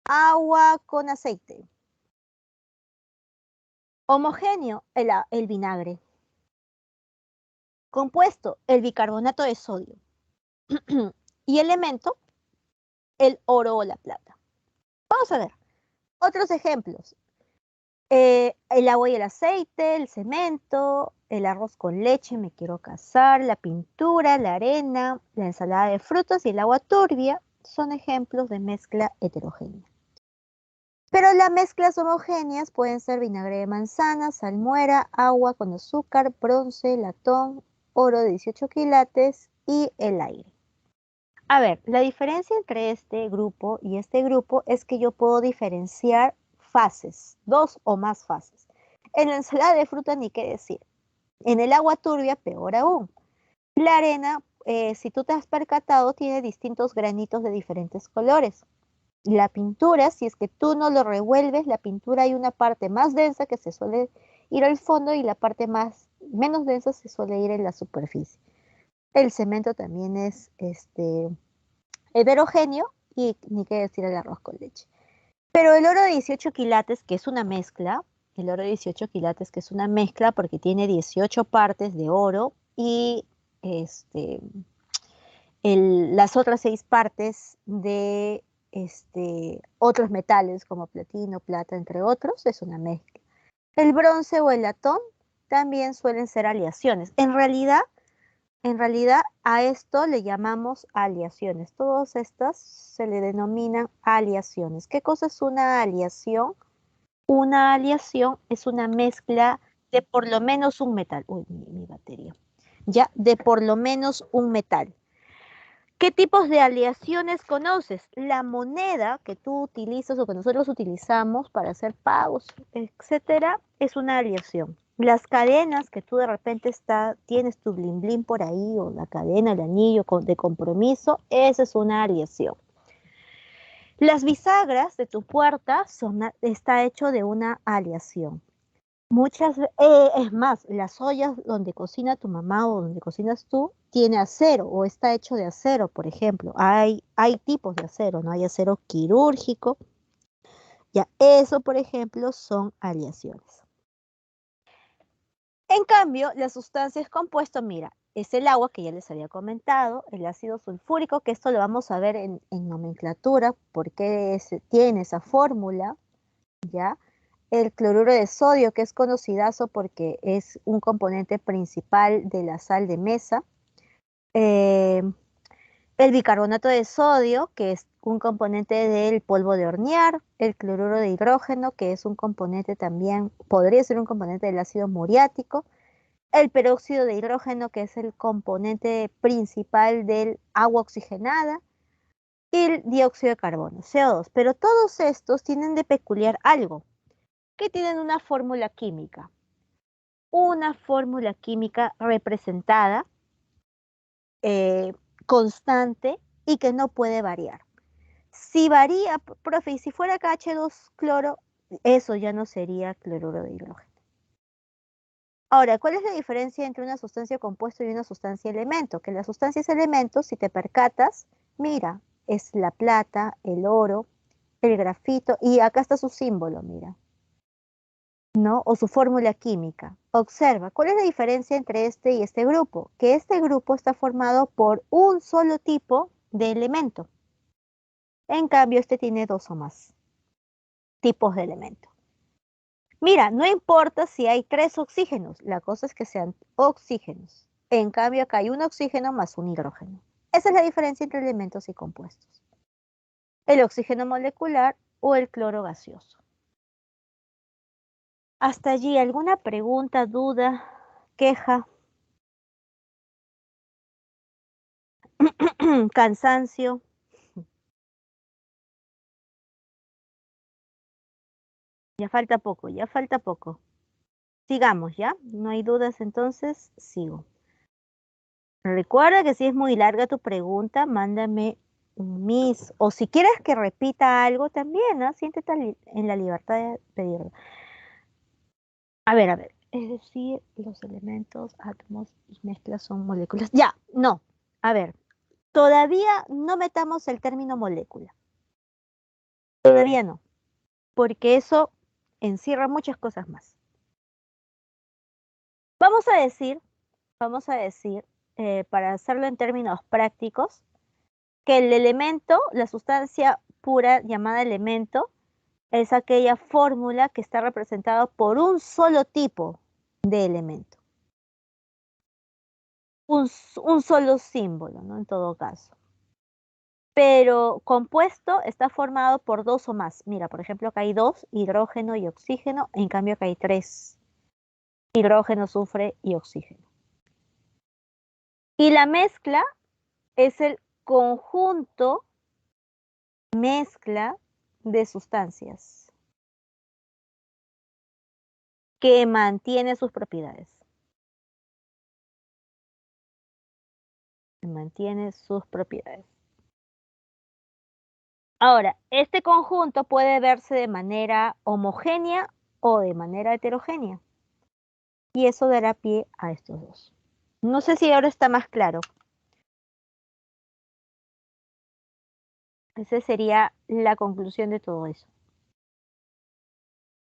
agua con aceite. Homogéneo, el vinagre. Compuesto, el bicarbonato de sodio. Y elemento, el oro o la plata. Vamos a ver otros ejemplos. El agua y el aceite, el cemento, el arroz con leche, me quiero casar, la pintura, la arena, la ensalada de frutas y el agua turbia son ejemplos de mezcla heterogénea. Pero las mezclas homogéneas pueden ser vinagre de manzana, salmuera, agua con azúcar, bronce, latón, oro de 18 quilates y el aire. A ver, la diferencia entre este grupo y este grupo es que yo puedo diferenciar fases, 2 o más fases. En la ensalada de fruta ni qué decir. En el agua turbia, peor aún. La arena, si tú te has percatado, tiene distintos granitos de diferentes colores. La pintura, si es que tú no lo revuelves, la pintura hay una parte más densa que se suele ir al fondo y la parte menos densa se suele ir en la superficie. El cemento también es heterogéneo y ni qué decir el arroz con leche. Pero el oro de 18 quilates, que es una mezcla, el oro de 18 quilates, que es una mezcla porque tiene 18 partes de oro y las otras 6 partes de otros metales como platino, plata, entre otros, es una mezcla. El bronce o el latón también suelen ser aleaciones. En realidad a esto le llamamos aleaciones. Todas estas se le denominan aleaciones. ¿Qué cosa es una aleación? Una aleación es una mezcla de por lo menos un metal. Uy, mi batería. Ya, de por lo menos un metal. ¿Qué tipos de aleaciones conoces? La moneda que tú utilizas o que nosotros utilizamos para hacer pagos, etcétera, es una aleación. Las cadenas que tú de repente tienes tu blin blin por ahí, o la cadena, el anillo de compromiso, esa es una aleación. Las bisagras de tu puerta está hecho de una aleación. Es más, las ollas donde cocina tu mamá o donde cocinas tú, tiene acero o está hecho de acero, por ejemplo. Hay tipos de acero, ¿no? Hay acero quirúrgico. Ya, eso, por ejemplo, son aleaciones. En cambio, las sustancias compuestas, mira, es el agua que ya les había comentado, el ácido sulfúrico, que esto lo vamos a ver en nomenclatura, porque tiene esa fórmula, ¿ya? El cloruro de sodio, que es conocidazo porque es un componente principal de la sal de mesa. El bicarbonato de sodio, que es un componente del polvo de hornear. El cloruro de hidrógeno, que es un componente también, podría ser un componente del ácido muriático. El peróxido de hidrógeno, que es el componente principal del agua oxigenada. Y el dióxido de carbono, CO2. Pero todos estos tienen de peculiar algo, que tienen una fórmula química. Una fórmula química representada, constante y que no puede variar. Si varía, profe, y si fuera KH2 cloro, eso ya no sería cloruro de hidrógeno. Ahora, ¿cuál es la diferencia entre una sustancia compuesto y una sustancia elemento? Que las sustancias elementos, si te percatas, mira, es la plata, el oro, el grafito, y acá está su símbolo, mira, ¿no? O su fórmula química. Observa, ¿cuál es la diferencia entre este y este grupo? Que este grupo está formado por un solo tipo de elemento. En cambio, este tiene 2 o más tipos de elemento. Mira, no importa si hay 3 oxígenos, la cosa es que sean oxígenos. En cambio, acá hay un oxígeno más un hidrógeno. Esa es la diferencia entre elementos y compuestos. El oxígeno molecular o el cloro gaseoso. Hasta allí, ¿alguna pregunta, duda, queja, cansancio? Ya falta poco, ya falta poco. Sigamos, ¿ya? No hay dudas, entonces sigo. Recuerda que si es muy larga tu pregunta, mándame un miss. O si quieres que repita algo también, ¿no? Siéntete en la libertad de pedirlo. A ver. Es decir, los elementos, átomos y mezclas son moléculas. Ya, no. A ver, todavía no metamos el término molécula. Todavía no. Porque eso encierra muchas cosas más. Vamos a decir, para hacerlo en términos prácticos, que el elemento, la sustancia pura llamada elemento, es aquella fórmula que está representada por un solo tipo de elemento. Un solo símbolo, ¿no? En todo caso. Pero compuesto está formado por dos o más. Mira, por ejemplo, acá hay dos, hidrógeno y oxígeno, en cambio acá hay tres, hidrógeno, azufre y oxígeno. Y la mezcla es el conjunto mezcla de sustancias que mantiene sus propiedades. Mantiene sus propiedades. Ahora, este conjunto puede verse de manera homogénea o de manera heterogénea. Y eso dará pie a estos dos. No sé si ahora está más claro. Esa sería la conclusión de todo eso.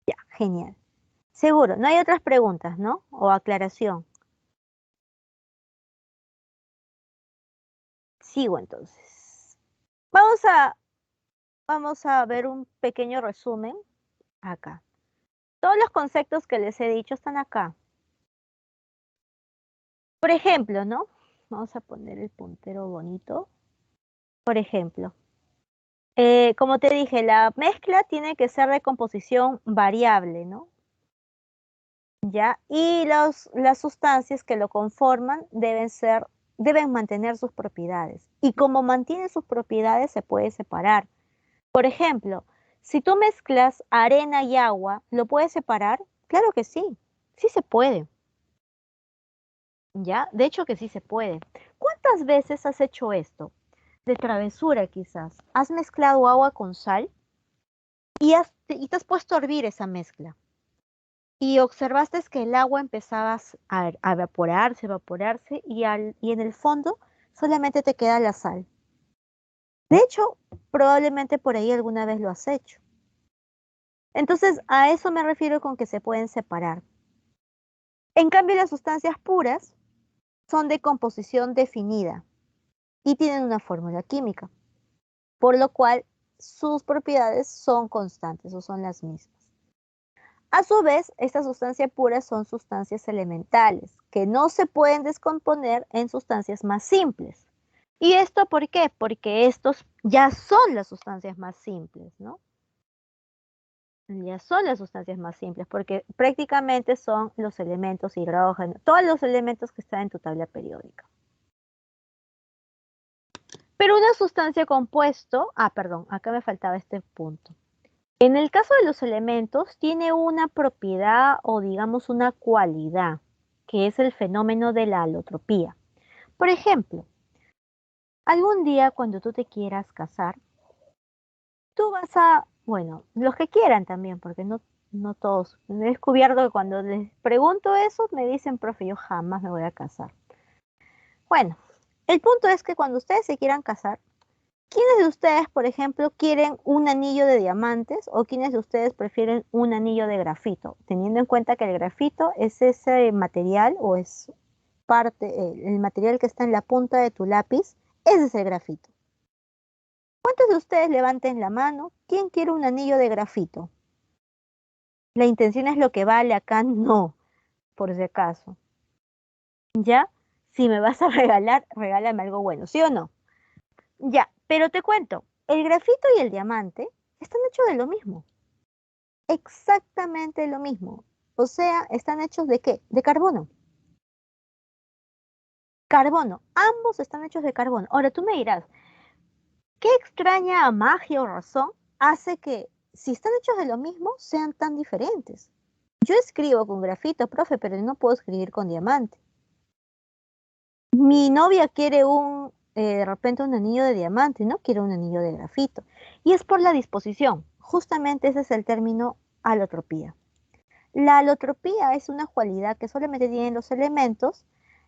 Ya, genial. Seguro, no hay otras preguntas, ¿no? O aclaración. Sigo entonces. Vamos a ver un pequeño resumen acá. Todos los conceptos que les he dicho están acá. Por ejemplo, ¿no? Vamos a poner el puntero bonito. Por ejemplo, como te dije, la mezcla tiene que ser de composición variable, ¿no? ¿Ya? Y las sustancias que lo conforman deben mantener sus propiedades. Y como mantienen sus propiedades, se puede separar. Por ejemplo, si tú mezclas arena y agua, ¿lo puedes separar? Claro que sí, sí se puede. ¿Ya? De hecho que sí se puede. ¿Cuántas veces has hecho esto? De travesura quizás. Has mezclado agua con sal y te has puesto a hervir esa mezcla. Y observaste que el agua empezaba a evaporarse y en el fondo solamente te queda la sal. De hecho, probablemente por ahí alguna vez lo has hecho. Entonces, a eso me refiero con que se pueden separar. En cambio, las sustancias puras son de composición definida y tienen una fórmula química, por lo cual sus propiedades son constantes o son las mismas. A su vez, estas sustancias puras son sustancias elementales, que no se pueden descomponer en sustancias más simples. ¿Y esto por qué? Porque estos ya son las sustancias más simples, ¿no? Ya son las sustancias más simples, porque prácticamente son los elementos hidrógeno, todos los elementos que están en tu tabla periódica. Pero una sustancia compuesto, perdón, acá me faltaba este punto. En el caso de los elementos, tiene una propiedad o digamos una cualidad, que es el fenómeno de la alotropía. Por ejemplo, algún día cuando tú te quieras casar, tú vas bueno, los que quieran también, porque no todos. He descubierto que cuando les pregunto eso, me dicen, profe, yo jamás me voy a casar. Bueno, el punto es que cuando ustedes se quieran casar, ¿quiénes de ustedes, por ejemplo, quieren un anillo de diamantes o quiénes de ustedes prefieren un anillo de grafito? Teniendo en cuenta que el grafito es ese material o es el material que está en la punta de tu lápiz, ese es el grafito. ¿Cuántos de ustedes levanten la mano? ¿Quién quiere un anillo de grafito? La intención es lo que vale, acá no, por si acaso. ¿Ya? Si me vas a regalar, regálame algo bueno, ¿sí o no? Ya, pero te cuento, el grafito y el diamante están hechos de lo mismo. Exactamente lo mismo. O sea, están hechos ¿de qué? De carbono. Carbono. Ambos están hechos de carbono. Ahora tú me dirás, ¿qué extraña magia o razón hace que, si están hechos de lo mismo, sean tan diferentes? Yo escribo con grafito, profe, pero no puedo escribir con diamante. Mi novia quiere de repente un anillo de diamante, no quiere un anillo de grafito. Y es por la disposición. Justamente ese es el término alotropía. La alotropía es una cualidad que solamente tienen los elementos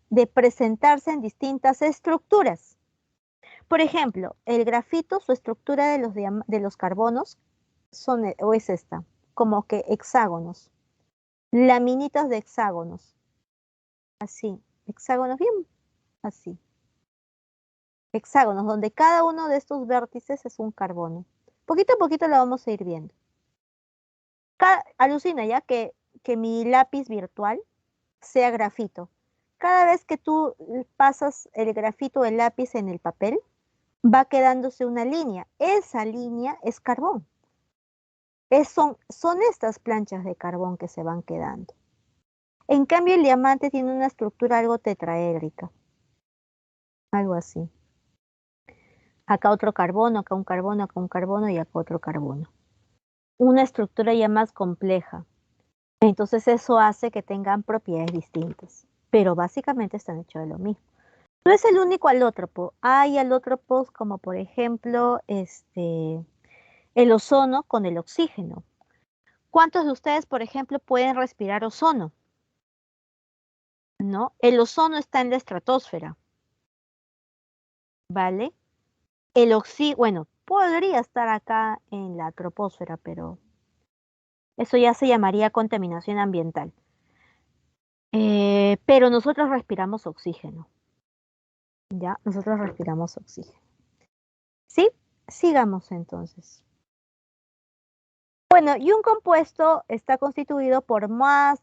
de presentarse en distintas estructuras. Por ejemplo, el grafito, su estructura de los carbonos o es esta, como que hexágonos, laminitas de hexágonos. así, hexágonos bien, así. Hexágonos, donde cada uno de estos vértices es un carbono. Poquito a poquito lo vamos a ir viendo. Alucina ya que mi lápiz virtual sea grafito. Cada vez que tú pasas el grafito o el lápiz en el papel, va quedándose una línea. Esa línea es carbón. Son estas planchas de carbón que se van quedando. En cambio, el diamante tiene una estructura algo tetraédrica. Algo así. Acá otro carbono, acá un carbono, acá un carbono y acá otro carbono. Una estructura ya más compleja. Entonces eso hace que tengan propiedades distintas. Pero básicamente están hechos de lo mismo. No es el único alótropo. Hay alótropos como por ejemplo el ozono con el oxígeno. ¿Cuántos de ustedes, por ejemplo, pueden respirar ozono? ¿No? El ozono está en la estratosfera. ¿Vale? El oxígeno, bueno, podría estar acá en la troposfera, pero eso ya se llamaría contaminación ambiental. Pero nosotros respiramos oxígeno. ¿Ya? Nosotros respiramos oxígeno. ¿Sí? Sigamos entonces. Bueno, y un compuesto está constituido por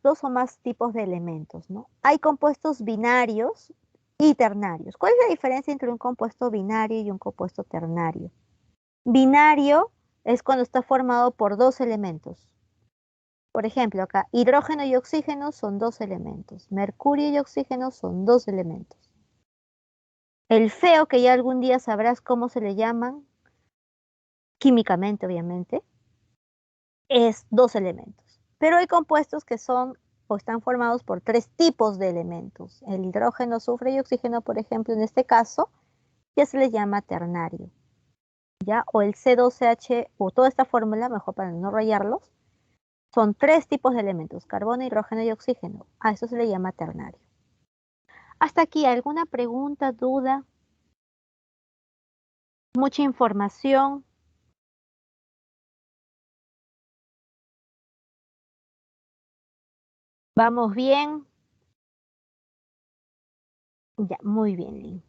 dos o más tipos de elementos, ¿no? Hay compuestos binarios y ternarios. ¿Cuál es la diferencia entre un compuesto binario y un compuesto ternario? Binario es cuando está formado por dos elementos. Por ejemplo, acá hidrógeno y oxígeno son dos elementos. Mercurio y oxígeno son dos elementos. El feo, que ya algún día sabrás cómo se le llaman, químicamente obviamente, es dos elementos. Pero hay compuestos que son o están formados por tres tipos de elementos. El hidrógeno, azufre y oxígeno, por ejemplo, en este caso, ya se les llama ternario. ¿Ya? O el C2H, o toda esta fórmula, mejor para no rayarlos, son tres tipos de elementos, carbono, hidrógeno y oxígeno. A eso se le llama ternario. Hasta aquí, ¿alguna pregunta, duda? Mucha información. ¿Vamos bien? Ya, muy bien, Lynn.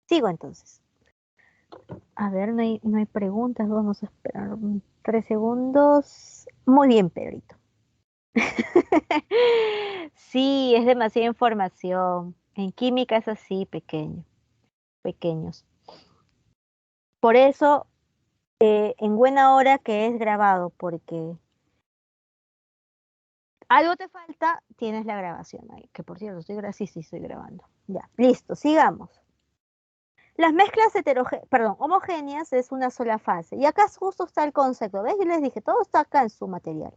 Sigo entonces. A ver, no hay preguntas. Vamos a esperar 3 segundos. Muy bien, Pedrito. Sí, es demasiada información. En química es así, pequeños. Por eso, en buena hora que es grabado, porque algo te falta, tienes la grabación ahí. Que por cierto, sí, estoy grabando. Ya, listo, sigamos. Las mezclas homogéneas es una sola fase. Y acá justo está el concepto. ¿Ves? Yo les dije, todo está acá en su material.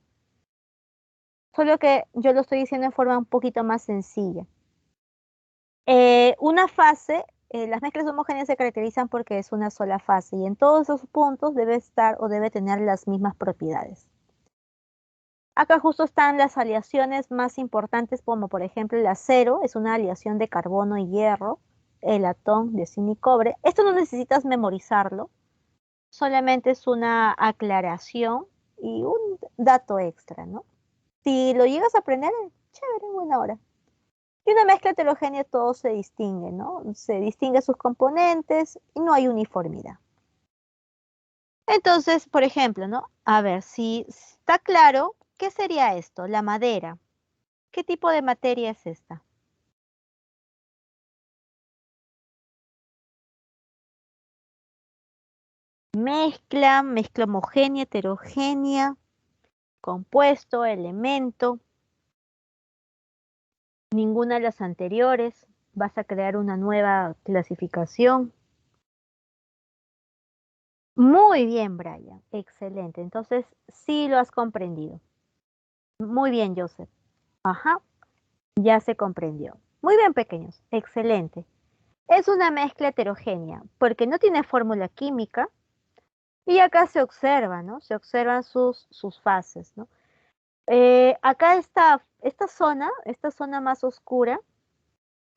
Solo que yo lo estoy diciendo en forma un poquito más sencilla. Una fase, las mezclas homogéneas se caracterizan porque es una sola fase y en todos esos puntos debe estar o debe tener las mismas propiedades. Acá justo están las aleaciones más importantes, como por ejemplo el acero, es una aleación de carbono y hierro, el latón de zinc y cobre. Esto no necesitas memorizarlo, solamente es una aclaración y un dato extra, ¿no? Si lo llegas a aprender, chévere, buena hora. Y una mezcla heterogénea todo se distingue, ¿no? Se distingue sus componentes y no hay uniformidad. Entonces, por ejemplo, ¿no? A ver, si está claro, ¿qué sería esto? La madera. ¿Qué tipo de materia es esta? Mezcla homogénea, heterogénea, compuesto, elemento. Ninguna de las anteriores. Vas a crear una nueva clasificación. Muy bien, Brian. Excelente. Entonces, sí lo has comprendido. Muy bien, Joseph. Ajá, ya se comprendió. Muy bien, pequeños. Excelente. Es una mezcla heterogénea porque no tiene fórmula química y acá se observa, ¿no? Se observan sus fases, ¿no? Acá está esta zona más oscura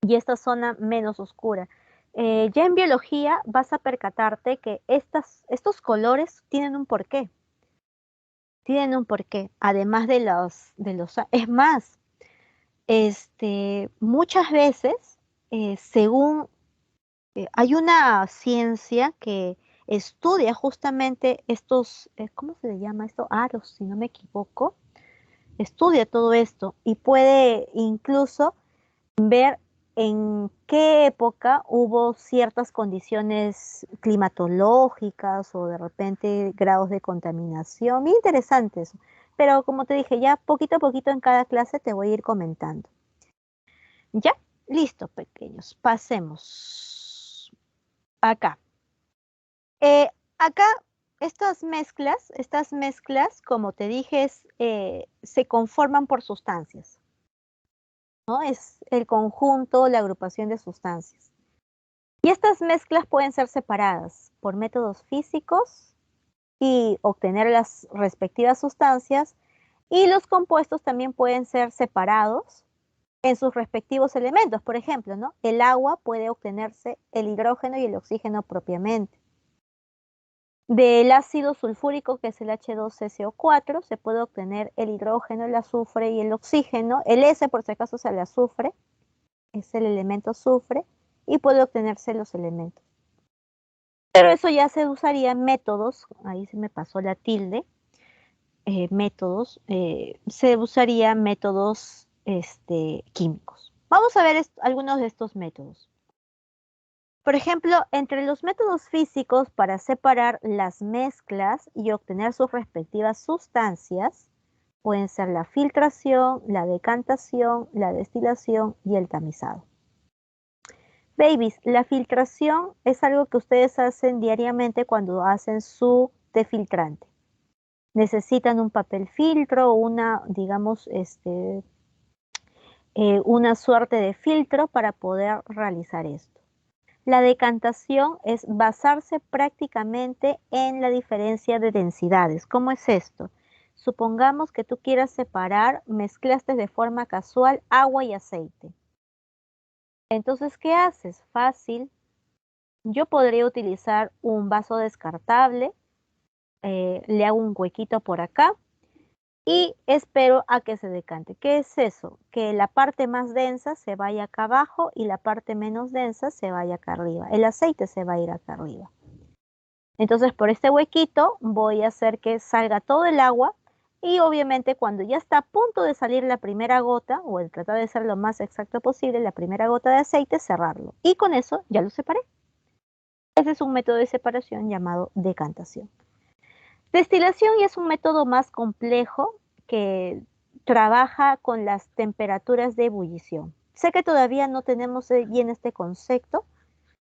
y esta zona menos oscura. Ya en biología vas a percatarte que estos colores tienen un porqué. Tienen un porqué, además es más, muchas veces, según hay una ciencia que estudia justamente estos, ¿cómo se le llama esto? Aros, si no me equivoco. Estudia todo esto y puede incluso ver en qué época hubo ciertas condiciones climatológicas o de repente grados de contaminación. Bien interesante eso. Pero como te dije, ya poquito a poquito en cada clase te voy a ir comentando. Ya, listo, pequeños. Pasemos acá. Eh, acá estas mezclas, como te dije, se conforman por sustancias, ¿no? Es el conjunto, la agrupación de sustancias. Y estas mezclas pueden ser separadas por métodos físicos y obtener las respectivas sustancias, y los compuestos también pueden ser separados en sus respectivos elementos. Por ejemplo, ¿no? El agua puede obtenerse el hidrógeno y el oxígeno propiamente. Del ácido sulfúrico, que es el H2SO4, se puede obtener el hidrógeno, el azufre y el oxígeno. El S, por si acaso, es el azufre, es el elemento azufre, y puede obtenerse los elementos. Pero eso ya se usaría en métodos, ahí se me pasó la tilde, métodos, se usaría métodos químicos. Vamos a ver algunos de estos métodos. Por ejemplo, entre los métodos físicos para separar las mezclas y obtener sus respectivas sustancias, pueden ser la filtración, la decantación, la destilación y el tamizado. Babies, la filtración es algo que ustedes hacen diariamente cuando hacen su té filtrante. Necesitan un papel filtro o digamos, una suerte de filtro para poder realizar esto. La decantación es basarse prácticamente en la diferencia de densidades. ¿Cómo es esto? Supongamos que tú quieras separar, mezclaste de forma casual agua y aceite. Entonces, ¿qué haces? Fácil. Yo podría utilizar un vaso descartable, le hago un huequito por acá y espero a que se decante. ¿Qué es eso? Que la parte más densa se vaya acá abajo y la parte menos densa se vaya acá arriba. El aceite se va a ir acá arriba. Entonces, por este huequito voy a hacer que salga todo el agua, y obviamente cuando ya está a punto de salir la primera gota, o el tratar de ser lo más exacto posible, la primera gota de aceite, cerrarlo. Y con eso ya lo separé. Ese es un método de separación llamado decantación. Destilación ya es un método más complejo que trabaja con las temperaturas de ebullición. Sé que todavía no tenemos bien este concepto,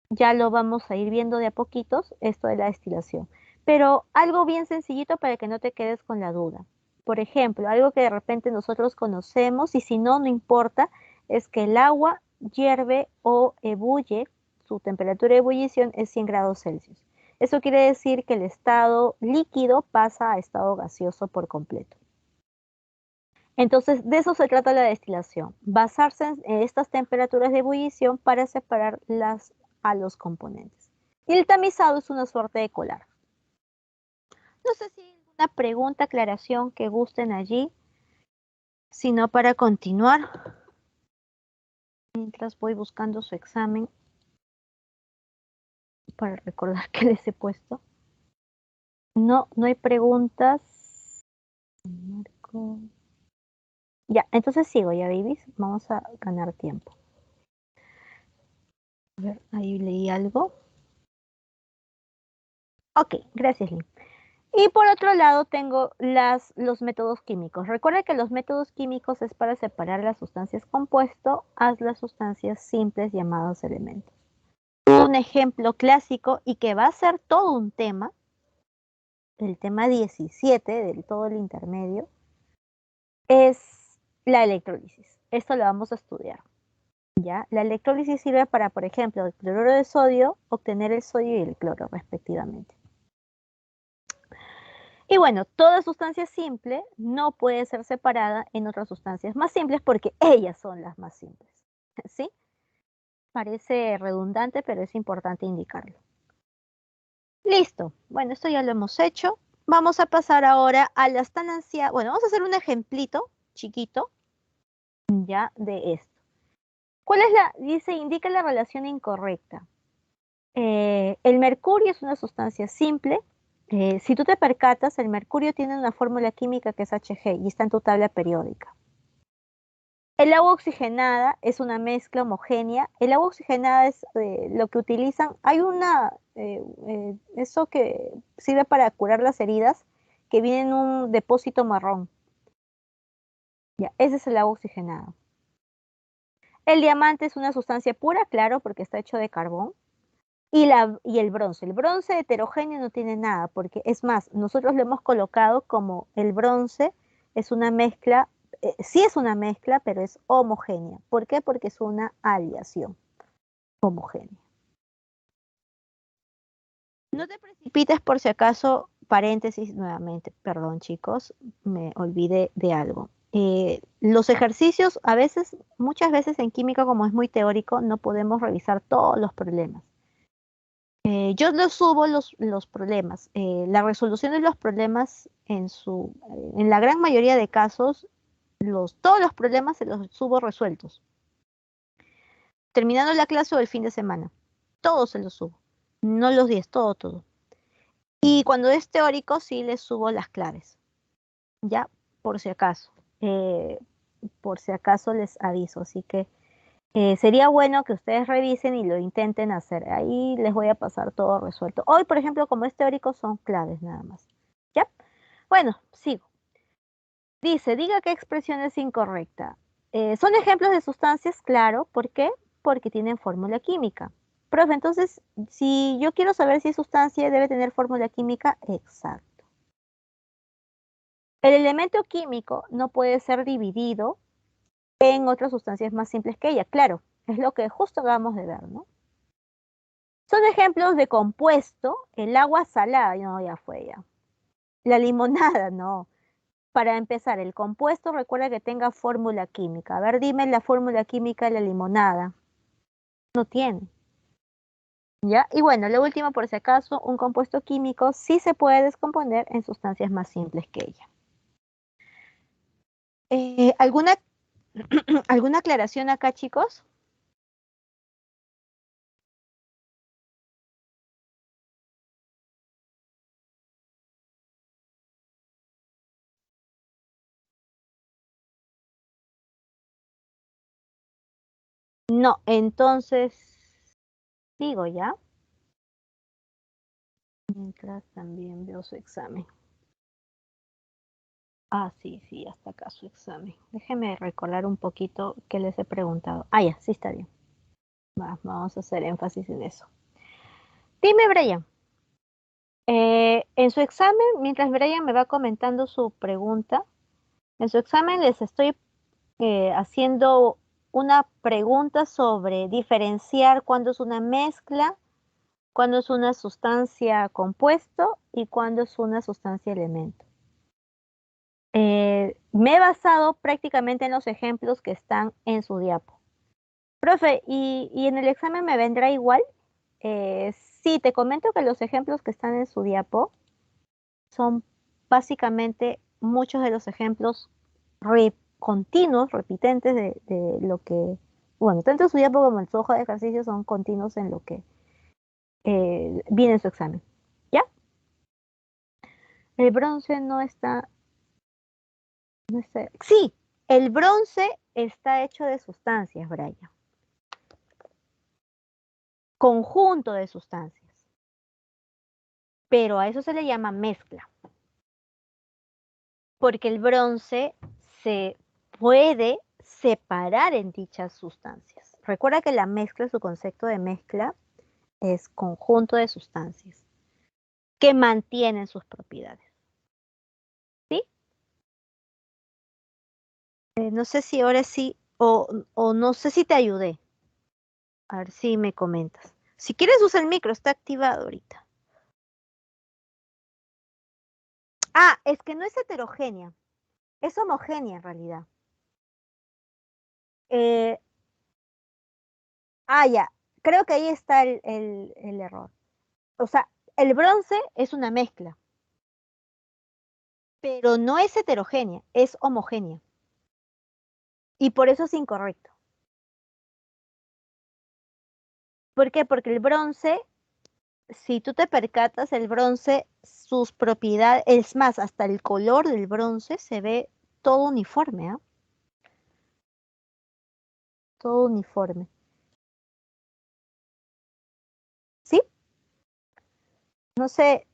ya lo vamos a ir viendo de a poquitos, esto de la destilación. Pero algo bien sencillito para que no te quedes con la duda. Por ejemplo, algo que de repente nosotros conocemos y si no, no importa, es que el agua hierve o ebulle, su temperatura de ebullición es 100 grados Celsius. Eso quiere decir que el estado líquido pasa a estado gaseoso por completo. Entonces, de eso se trata la destilación, basarse en estas temperaturas de ebullición para separar a los componentes. Y el tamizado es una suerte de colar. No sé si hay alguna pregunta, aclaración que gusten allí, sino para continuar, mientras voy buscando su examen para recordar que les he puesto. No, no hay preguntas. Marco. Ya, entonces sigo ya, babies. Vamos a ganar tiempo. A ver, ahí leí algo. Ok, gracias, Lynn. Y por otro lado tengo los métodos químicos. Recuerda que los métodos químicos es para separar las sustancias compuesto a las sustancias simples llamados elementos. Un ejemplo clásico y que va a ser todo un tema, el tema 17 del todo el intermedio, es la electrólisis. Esto lo vamos a estudiar. ¿Ya? La electrólisis sirve para, por ejemplo, el cloruro de sodio, obtener el sodio y el cloro respectivamente. Y bueno, toda sustancia simple no puede ser separada en otras sustancias más simples porque ellas son las más simples. ¿Sí? Parece redundante, pero es importante indicarlo. Listo. Bueno, esto ya lo hemos hecho. Vamos a pasar ahora a las tan ansiadas. Bueno, vamos a hacer un ejemplito chiquito ya de esto. ¿Cuál es dice, indica la relación incorrecta? El mercurio es una sustancia simple. Si tú te percatas, el mercurio tiene una fórmula química que es Hg y está en tu tabla periódica. El agua oxigenada es una mezcla homogénea. El agua oxigenada es lo que utilizan. Hay eso que sirve para curar las heridas, que viene en un depósito marrón. Ya, ese es el agua oxigenada. El diamante es una sustancia pura, claro, porque está hecho de carbón. Y el bronce. El bronce heterogéneo no tiene nada, porque es más, nosotros lo hemos colocado como el bronce es una mezcla, sí es una mezcla, pero es homogénea. ¿Por qué? Porque es una aleación homogénea. No te precipites por si acaso, paréntesis nuevamente, perdón chicos, me olvidé de algo. Los ejercicios, a veces, muchas veces en química, como es muy teórico, no podemos revisar todos los problemas. Yo les subo los problemas. La resolución de los problemas en la gran mayoría de casos, todos los problemas se los subo resueltos. Terminando la clase o el fin de semana. Todos se los subo. No los 10, todo. Y cuando es teórico, sí les subo las claves. Ya, por si acaso. Eh, por si acaso les aviso. Así que sería bueno que ustedes revisen y lo intenten hacer. Ahí les voy a pasar todo resuelto. Hoy, por ejemplo, como es teórico, son claves nada más. ¿Ya? Bueno, sigo. Dice, diga qué expresión es incorrecta. Son ejemplos de sustancias, claro. ¿Por qué? Porque tienen fórmula química. Profe, entonces, si yo quiero saber si es sustancia, debe tener fórmula química, exacto. El elemento químico no puede ser dividido en otras sustancias más simples que ella. Claro, es lo que justo acabamos de ver, ¿no? Son ejemplos de compuesto, el agua salada, no, ya fue ya. La limonada, no. Para empezar, el compuesto recuerda que tenga fórmula química. A ver, dime la fórmula química de la limonada. No tiene. ¿Ya? Y bueno, lo último, por si acaso, un compuesto químico sí se puede descomponer en sustancias más simples que ella. ¿Alguna, ¿alguna aclaración acá, chicos? No, entonces, digo ya. Mientras también veo su examen. Ah, sí, hasta acá su examen. Déjeme recordar un poquito qué les he preguntado. Ah, ya, sí está bien. Vamos a hacer énfasis en eso. Dime, Brian, en su examen, mientras Brian me va comentando su pregunta, en su examen les estoy haciendo una pregunta sobre diferenciar cuándo es una mezcla, cuándo es una sustancia compuesto y cuándo es una sustancia elemento. Me he basado prácticamente en los ejemplos que están en su diapo. Profe, ¿y en el examen me vendrá igual? Sí, te comento que los ejemplos que están en su diapo son básicamente muchos de los ejemplos continuos, repitentes de lo que, bueno, tanto su diapo como en su hoja de ejercicio son continuos en lo que viene en su examen. ¿Ya? El bronce no está. Sí, el bronce está hecho de sustancias, Brian. Conjunto de sustancias. Pero a eso se le llama mezcla. Porque el bronce se puede separar en dichas sustancias. Recuerda que la mezcla, su concepto de mezcla, es conjunto de sustancias que mantienen sus propiedades. ¿Sí? No sé si ahora sí, o no sé si te ayudé. A ver si me comentas. Si quieres, usa el micro, está activado ahorita. Ah, es que no es heterogénea, es homogénea en realidad. Eh, ya, creo que ahí está el error. O sea, el bronce es una mezcla, pero no es heterogénea, es homogénea. Y por eso es incorrecto. ¿Por qué? Porque el bronce, si tú te percatas, el bronce, sus propiedades, es más, hasta el color del bronce se ve todo uniforme, ¿ah? Todo uniforme. ¿Sí? No sé.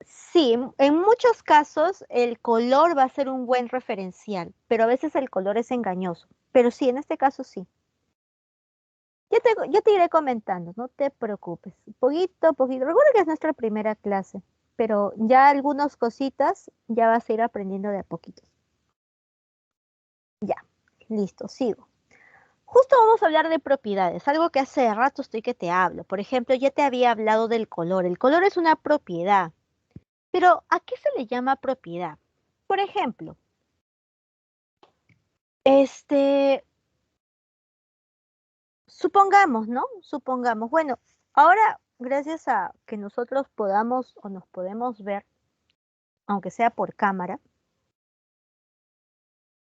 Sí, en muchos casos el color va a ser un buen referencial, pero a veces el color es engañoso. Pero sí, en este caso sí. Yo te iré comentando, no te preocupes. Poquito a poquito. Recuerda que es nuestra primera clase, pero ya algunas cositas ya vas a ir aprendiendo de a poquitos. Ya, listo, sigo. Justo vamos a hablar de propiedades, algo que hace rato estoy que te hablo. Por ejemplo, ya te había hablado del color. El color es una propiedad, pero ¿a qué se le llama propiedad? Por ejemplo, este, supongamos, ¿no? Supongamos, bueno, ahora gracias a que nosotros podamos o nos podemos ver, aunque sea por cámara,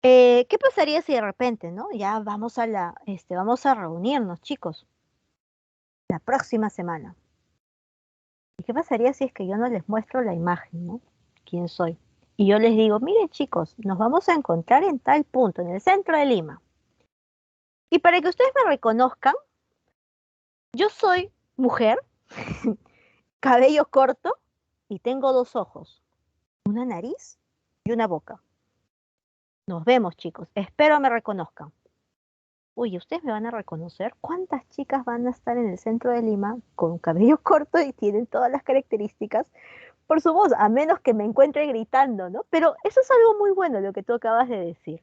¿qué pasaría si de repente, ¿no? Ya vamos a reunirnos, chicos, la próxima semana. ¿Y qué pasaría si es que yo no les muestro la imagen, ¿no? ¿Quién soy? Y yo les digo, miren chicos, nos vamos a encontrar en tal punto, en el centro de Lima. Y para que ustedes me reconozcan, yo soy mujer, cabello corto y tengo dos ojos, una nariz y una boca. Nos vemos, chicos. Espero me reconozcan. Oye, ¿ustedes me van a reconocer? ¿Cuántas chicas van a estar en el centro de Lima con cabello corto y tienen todas las características por su voz? A menos que me encuentre gritando, ¿no? Pero eso es algo muy bueno lo que tú acabas de decir,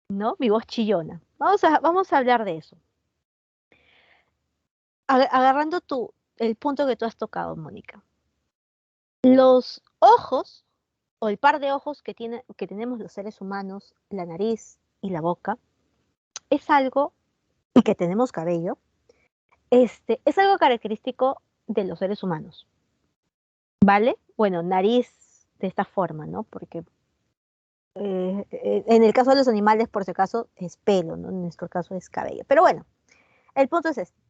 ¿no? Mi voz chillona. Vamos a hablar de eso. Agarrando el punto que tú has tocado, Mónica. Los ojos o el par de ojos que tenemos los seres humanos, la nariz y la boca, es algo, y que tenemos cabello, es algo característico de los seres humanos, ¿vale? Bueno, nariz de esta forma, ¿no? Porque en el caso de los animales, por si acaso, es pelo, ¿no? En nuestro caso es cabello. Pero bueno, el punto es este.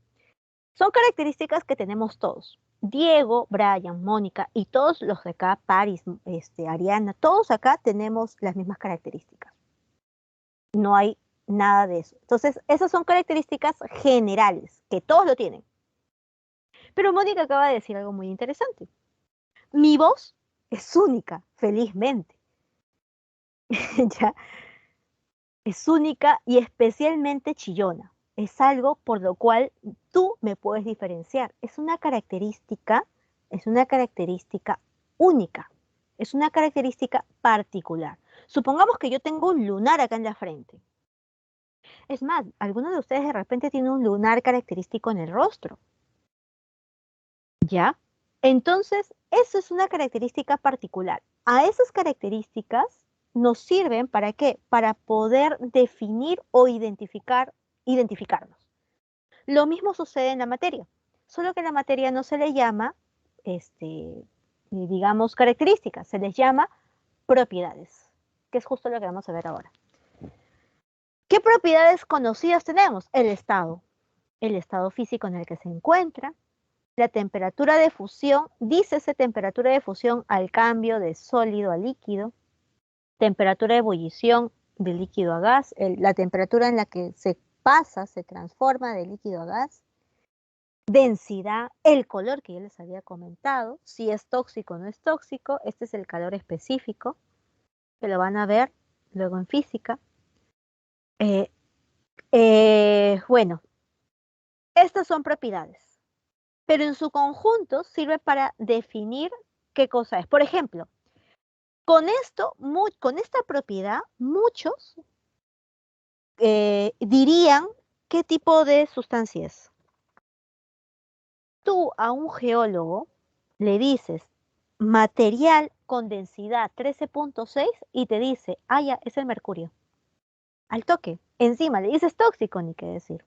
Son características que tenemos todos. Diego, Brian, Mónica y todos los de acá, Paris, Ariana, todos acá tenemos las mismas características. No hay nada de eso. Entonces, esas son características generales, que todos lo tienen. Pero Mónica acaba de decir algo muy interesante. Mi voz es única, felizmente. ¿Ya? Es única y especialmente chillona. Es algo por lo cual tú me puedes diferenciar. Es una característica única. Es una característica particular. Supongamos que yo tengo un lunar acá en la frente. Es más, algunos de ustedes de repente tienen un lunar característico en el rostro. ¿Ya? Entonces, eso es una característica particular. A esas características nos sirven ¿para qué? Para poder definir o identificarnos. Lo mismo sucede en la materia, solo que en la materia no se le llama, digamos, características, se les llama propiedades, que es justo lo que vamos a ver ahora. ¿Qué propiedades conocidas tenemos? El estado físico en el que se encuentra, la temperatura de fusión, dícese temperatura de fusión al cambio de sólido a líquido, temperatura de ebullición de líquido a gas, la temperatura en la que se transforma de líquido a gas, densidad, el color que ya les había comentado, si es tóxico o no es tóxico, este es el calor específico, que lo van a ver luego en física. Eh, bueno, estas son propiedades, pero en su conjunto sirve para definir qué cosa es. Por ejemplo, con esta propiedad, muchos dirían qué tipo de sustancia es. Tú a un geólogo le dices material con densidad 13.6 y te dice, ah, ya, es el mercurio. Al toque. Encima le dices tóxico, ni qué decir.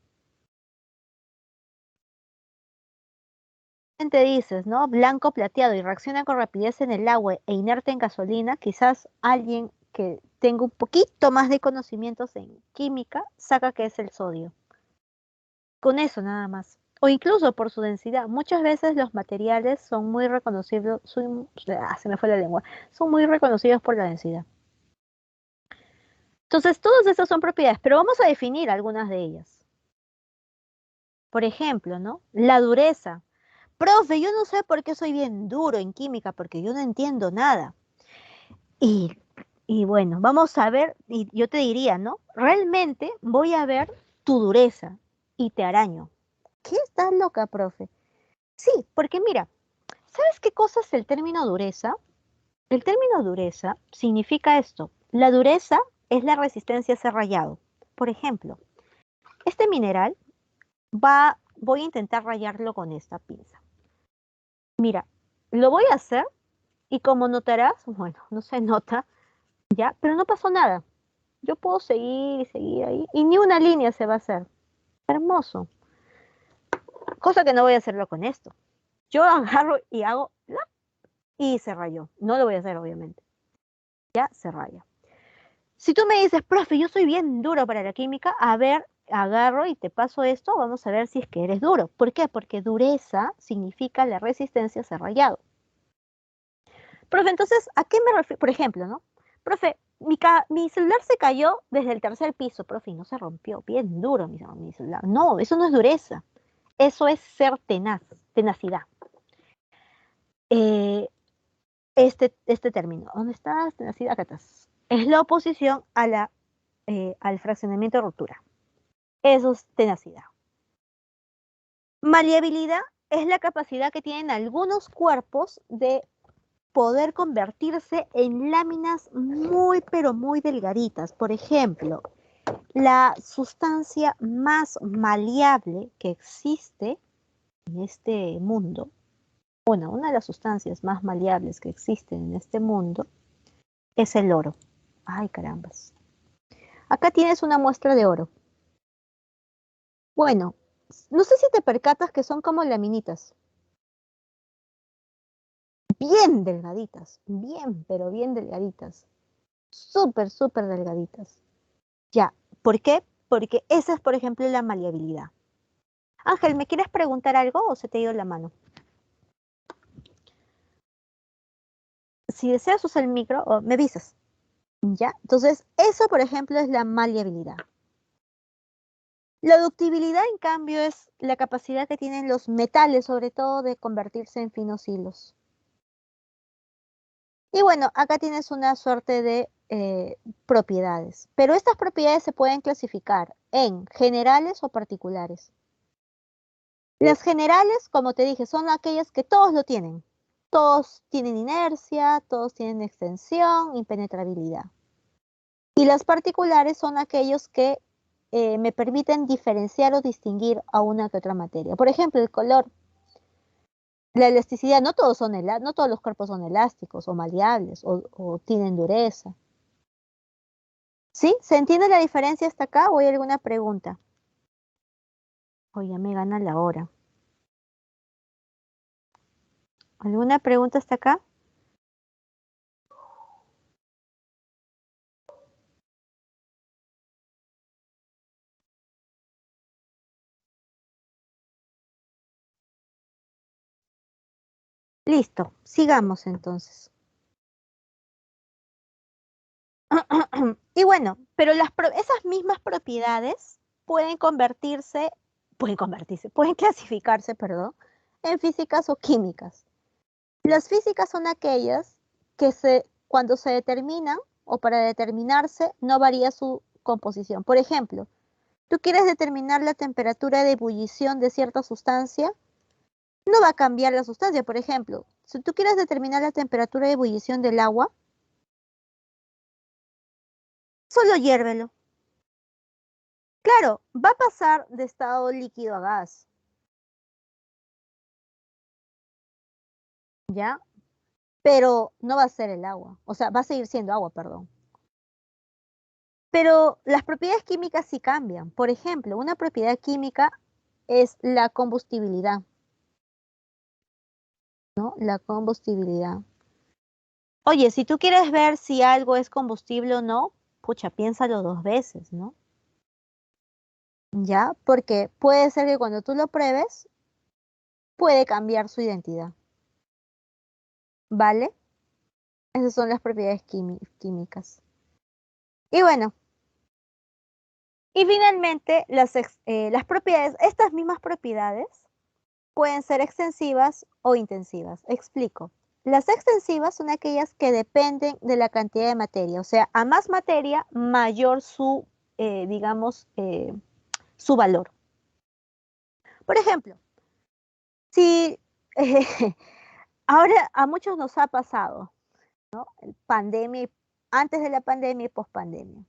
Te dices, ¿no? Blanco plateado y reacciona con rapidez en el agua e inerte en gasolina, quizás alguien que tenga un poquito más de conocimientos en química, saca que es el sodio. Con eso nada más. O incluso por su densidad. Muchas veces los materiales son muy reconocibles, se me fue la lengua, son muy reconocidos por la densidad. Entonces, todas estas son propiedades, pero vamos a definir algunas de ellas. Por ejemplo, ¿no? La dureza. Profe, yo no sé por qué soy bien duro en química, porque yo no entiendo nada. Y bueno, vamos a ver, y yo te diría, ¿no? Realmente voy a ver tu dureza y te araño. ¿Qué? ¿Estás loca, profe? Sí, porque mira, ¿sabes qué cosa es el término dureza? El término dureza significa esto. La dureza es la resistencia a ser rayado. Por ejemplo, este mineral voy a intentar rayarlo con esta pinza. Mira, lo voy a hacer y como notarás, bueno, no se nota, ¿ya? Pero no pasó nada. Yo puedo seguir y seguir ahí y ni una línea se va a hacer. Hermoso. Cosa que no voy a hacerlo con esto. Yo agarro y hago ¡la! Y se rayó. No lo voy a hacer, obviamente. Ya se raya. Si tú me dices, profe, yo soy bien duro para la química, a ver, agarro y te paso esto, vamos a ver si es que eres duro. ¿Por qué? Porque dureza significa la resistencia a ser rayado. Profe, entonces, ¿a qué me refiero? Por ejemplo, ¿no? Profe, mi celular se cayó desde el tercer piso, profe, y no se rompió. Bien duro mi celular. No, eso no es dureza. Eso es ser tenaz, tenacidad. Eh, este término, ¿dónde estás? Tenacidad, acá estás. Es la oposición al fraccionamiento de ruptura. Eso es tenacidad. Maleabilidad es la capacidad que tienen algunos cuerpos de poder convertirse en láminas muy, pero muy delgaditas. Por ejemplo, la sustancia más maleable que existe en este mundo, bueno, una de las sustancias más maleables que existen en este mundo es el oro. Ay, carambas. Acá tienes una muestra de oro. Bueno, no sé si te percatas que son como laminitas. Bien delgaditas, bien, pero bien delgaditas. Súper, súper delgaditas. Ya, ¿por qué? Porque esa es, por ejemplo, la maleabilidad. Ángel, ¿me quieres preguntar algo o se te ha ido la mano? Si deseas usar el micro, me avisas. ¿Ya? Entonces, eso, por ejemplo, es la maleabilidad. La ductibilidad, en cambio, es la capacidad que tienen los metales, sobre todo, de convertirse en finos hilos. Y bueno, acá tienes una suerte de propiedades. Pero estas propiedades se pueden clasificar en generales o particulares. Las generales, como te dije, son aquellas que todos lo tienen. Todos tienen inercia, todos tienen extensión, impenetrabilidad. Y las particulares son aquellos que me permiten diferenciar o distinguir a una que otra materia. Por ejemplo, el color, la elasticidad, no todos los cuerpos son elásticos o maleables o tienen dureza. ¿Sí? ¿Se entiende la diferencia hasta acá o hay alguna pregunta? Oye, me gana la hora. ¿Alguna pregunta hasta acá? Listo, sigamos entonces. Y bueno, pero esas mismas propiedades pueden clasificarse, perdón, en físicas o químicas. Las físicas son aquellas que cuando se determinan o para determinarse no varía su composición. Por ejemplo, tú quieres determinar la temperatura de ebullición de cierta sustancia, no va a cambiar la sustancia. Por ejemplo, si tú quieres determinar la temperatura de ebullición del agua, solo hiérvelo. Claro, va a pasar de estado líquido a gas, ¿ya? Pero no va a ser el agua, o sea, va a seguir siendo agua, perdón. Pero las propiedades químicas sí cambian. Por ejemplo, una propiedad química es la combustibilidad, ¿no? La combustibilidad. Oye, si tú quieres ver si algo es combustible o no, pucha, piénsalo 2 veces, ¿no? ¿Ya? Porque puede ser que cuando tú lo pruebes, puede cambiar su identidad, ¿vale? Esas son las propiedades químicas. Y bueno, y finalmente las propiedades, estas mismas propiedades pueden ser extensivas o intensivas. Explico. Las extensivas son aquellas que dependen de la cantidad de materia, o sea, a más materia, mayor su, digamos, su valor. Por ejemplo, si ahora a muchos nos ha pasado, pandemia, antes de la pandemia y pospandemia.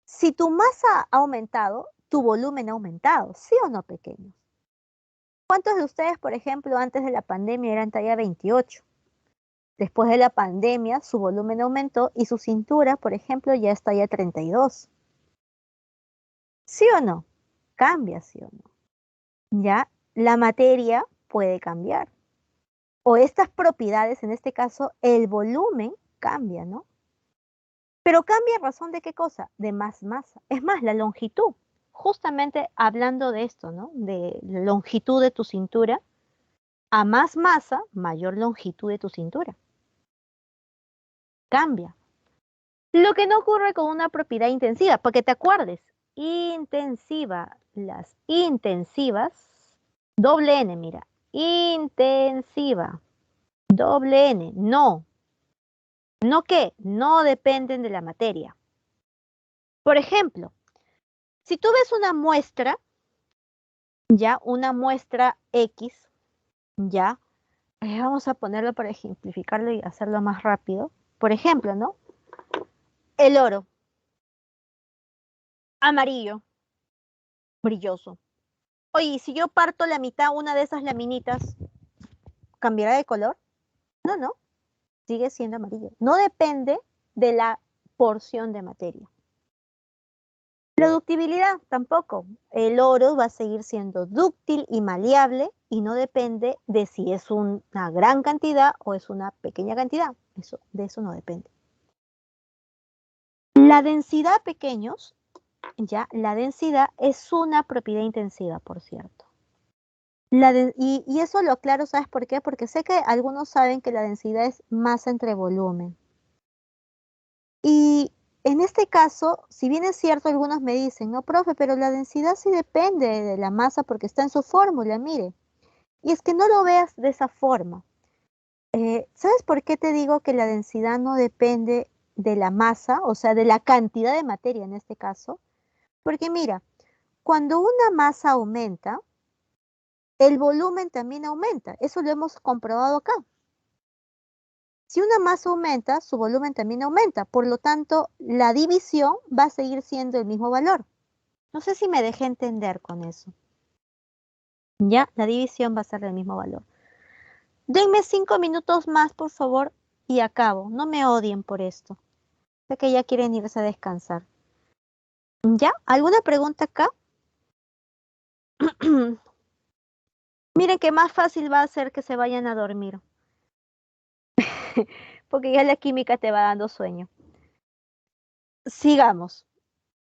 Si tu masa ha aumentado, tu volumen ha aumentado, ¿sí o no, pequeños? ¿Cuántos de ustedes, por ejemplo, antes de la pandemia eran talla 28? Después de la pandemia, su volumen aumentó y su cintura, por ejemplo, ya es talla 32. ¿Sí o no? Cambia, ¿sí o no? Ya, la materia puede cambiar. O estas propiedades, en este caso, el volumen cambia, ¿no? Pero cambia a razón de qué cosa? De más masa. Es más, la longitud. Justamente hablando de esto, ¿no? De la longitud de tu cintura. A más masa, mayor longitud de tu cintura. Cambia. Lo que no ocurre con una propiedad intensiva, para que te acuerdes. Intensiva. Las intensivas. Doble N, mira. Intensiva. Doble N. No. ¿No qué? No dependen de la materia. Por ejemplo, si tú ves una muestra, ya, una muestra X, ya, vamos a ponerlo para ejemplificarlo y hacerlo más rápido. Por ejemplo, ¿no? El oro, amarillo, brilloso. Oye, si yo parto la mitad, una de esas laminitas, ¿cambiará de color? No, no, sigue siendo amarillo. No depende de la porción de materia. La ductibilidad tampoco. El oro va a seguir siendo dúctil y maleable y no depende de si es una gran cantidad o es una pequeña cantidad. De eso no depende. La densidad, pequeños, ya, la densidad es una propiedad intensiva, por cierto. Y eso lo aclaro, ¿sabes por qué? Porque sé que algunos saben que la densidad es masa entre volumen. Y en este caso, si bien es cierto, algunos me dicen, no, profe, pero la densidad sí depende de la masa porque está en su fórmula, mire. Y es que no lo veas de esa forma. ¿Sabes por qué te digo que la densidad no depende de la masa, o sea, de la cantidad de materia en este caso? Porque mira, cuando una masa aumenta, el volumen también aumenta. Eso lo hemos comprobado acá. Si una masa aumenta, su volumen también aumenta. Por lo tanto, la división va a seguir siendo el mismo valor. No sé si me dejé entender con eso. Ya, la división va a ser del mismo valor. Denme 5 minutos más, por favor, y acabo. No me odien por esto. Sé que ya quieren irse a descansar. ¿Ya? ¿Alguna pregunta acá? Miren que más fácil va a ser que se vayan a dormir. Porque ya la química te va dando sueño. Sigamos.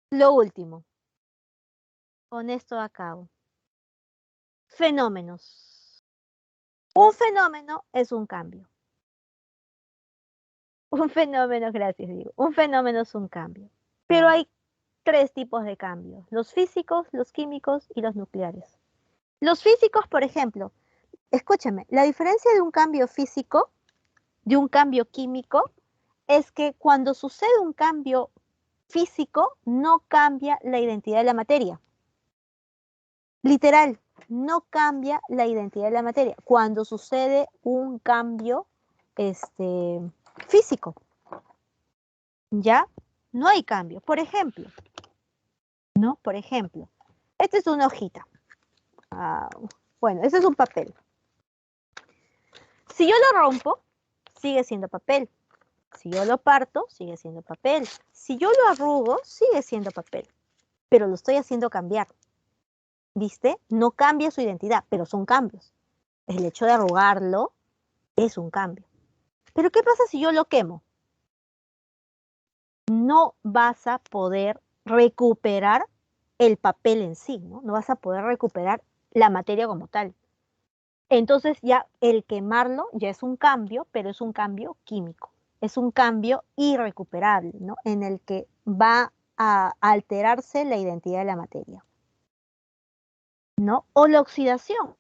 Lo último. Con esto acabo. Fenómenos. Un fenómeno es un cambio. Un fenómeno, gracias, digo. Un fenómeno es un cambio. Pero hay 3 tipos de cambios. Los físicos, los químicos y los nucleares. Los físicos, por ejemplo, escúchame, la diferencia de un cambio físico, de un cambio químico, es que cuando sucede un cambio físico, no cambia la identidad de la materia. Literal, no cambia la identidad de la materia cuando sucede un cambio físico. ¿Ya? No hay cambio. Por ejemplo, ¿no? Por ejemplo, esta es una hojita. Bueno, este es un papel. Si yo lo rompo, sigue siendo papel. Si yo lo parto, sigue siendo papel. Si yo lo arrugo, sigue siendo papel. Pero lo estoy haciendo cambiar. ¿Viste? No cambia su identidad, pero son cambios. El hecho de arrugarlo es un cambio. Pero ¿qué pasa si yo lo quemo? No vas a poder recuperar el papel en sí, ¿no? No vas a poder recuperar la materia como tal. Entonces ya el quemarlo ya es un cambio, pero es un cambio químico. Es un cambio irrecuperable, ¿no? En el que va a alterarse la identidad de la materia, ¿no? O la oxidación.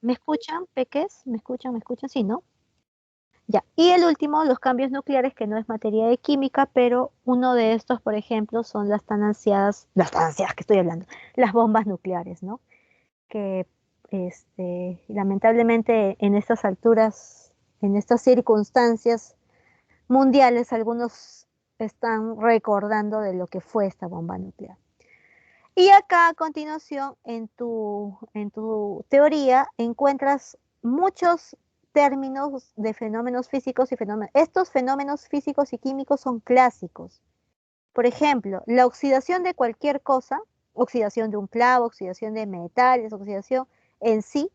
¿Me escuchan, peques? ¿Me escuchan? ¿Me escuchan? Sí, ¿no? Ya. Y el último, los cambios nucleares, que no es materia de química, pero uno de estos, por ejemplo, son las tan ansiadas que estoy hablando, las bombas nucleares, ¿no? Que lamentablemente en estas alturas, en estas circunstancias mundiales, algunos están recordando de lo que fue esta bomba nuclear. Y acá a continuación, en tu teoría, encuentras muchos términos de fenómenos físicos y fenómenos. Estos fenómenos físicos y químicos son clásicos. Por ejemplo, la oxidación de cualquier cosa, oxidación de un clavo, oxidación de metales, oxidación en sí,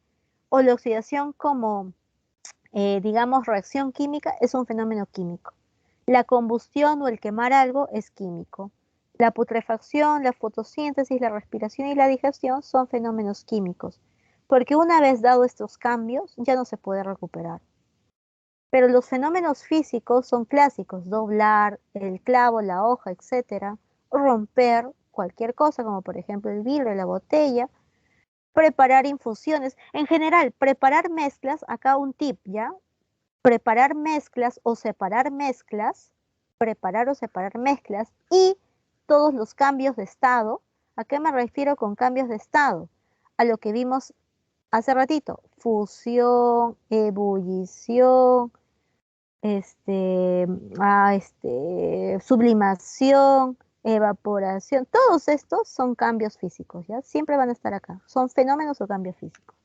o la oxidación como, digamos, reacción química, es un fenómeno químico. La combustión o el quemar algo es químico. La putrefacción, la fotosíntesis, la respiración y la digestión son fenómenos químicos, porque una vez dado estos cambios ya no se puede recuperar. Pero los fenómenos físicos son clásicos: doblar el clavo, la hoja, etcétera, romper cualquier cosa, como por ejemplo el vidrio, la botella, preparar infusiones. En general, preparar mezclas, acá un tip, ¿ya? Preparar mezclas o separar mezclas, preparar o separar mezclas y todos los cambios de estado. ¿A qué me refiero con cambios de estado? A lo que vimos hace ratito: fusión, ebullición, sublimación, evaporación. Todos estos son cambios físicos, ¿ya? Siempre van a estar acá. Son fenómenos o cambios físicos.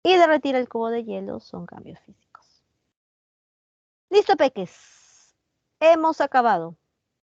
Y derretir el cubo de hielo son cambios físicos. Listo, peques. Hemos acabado.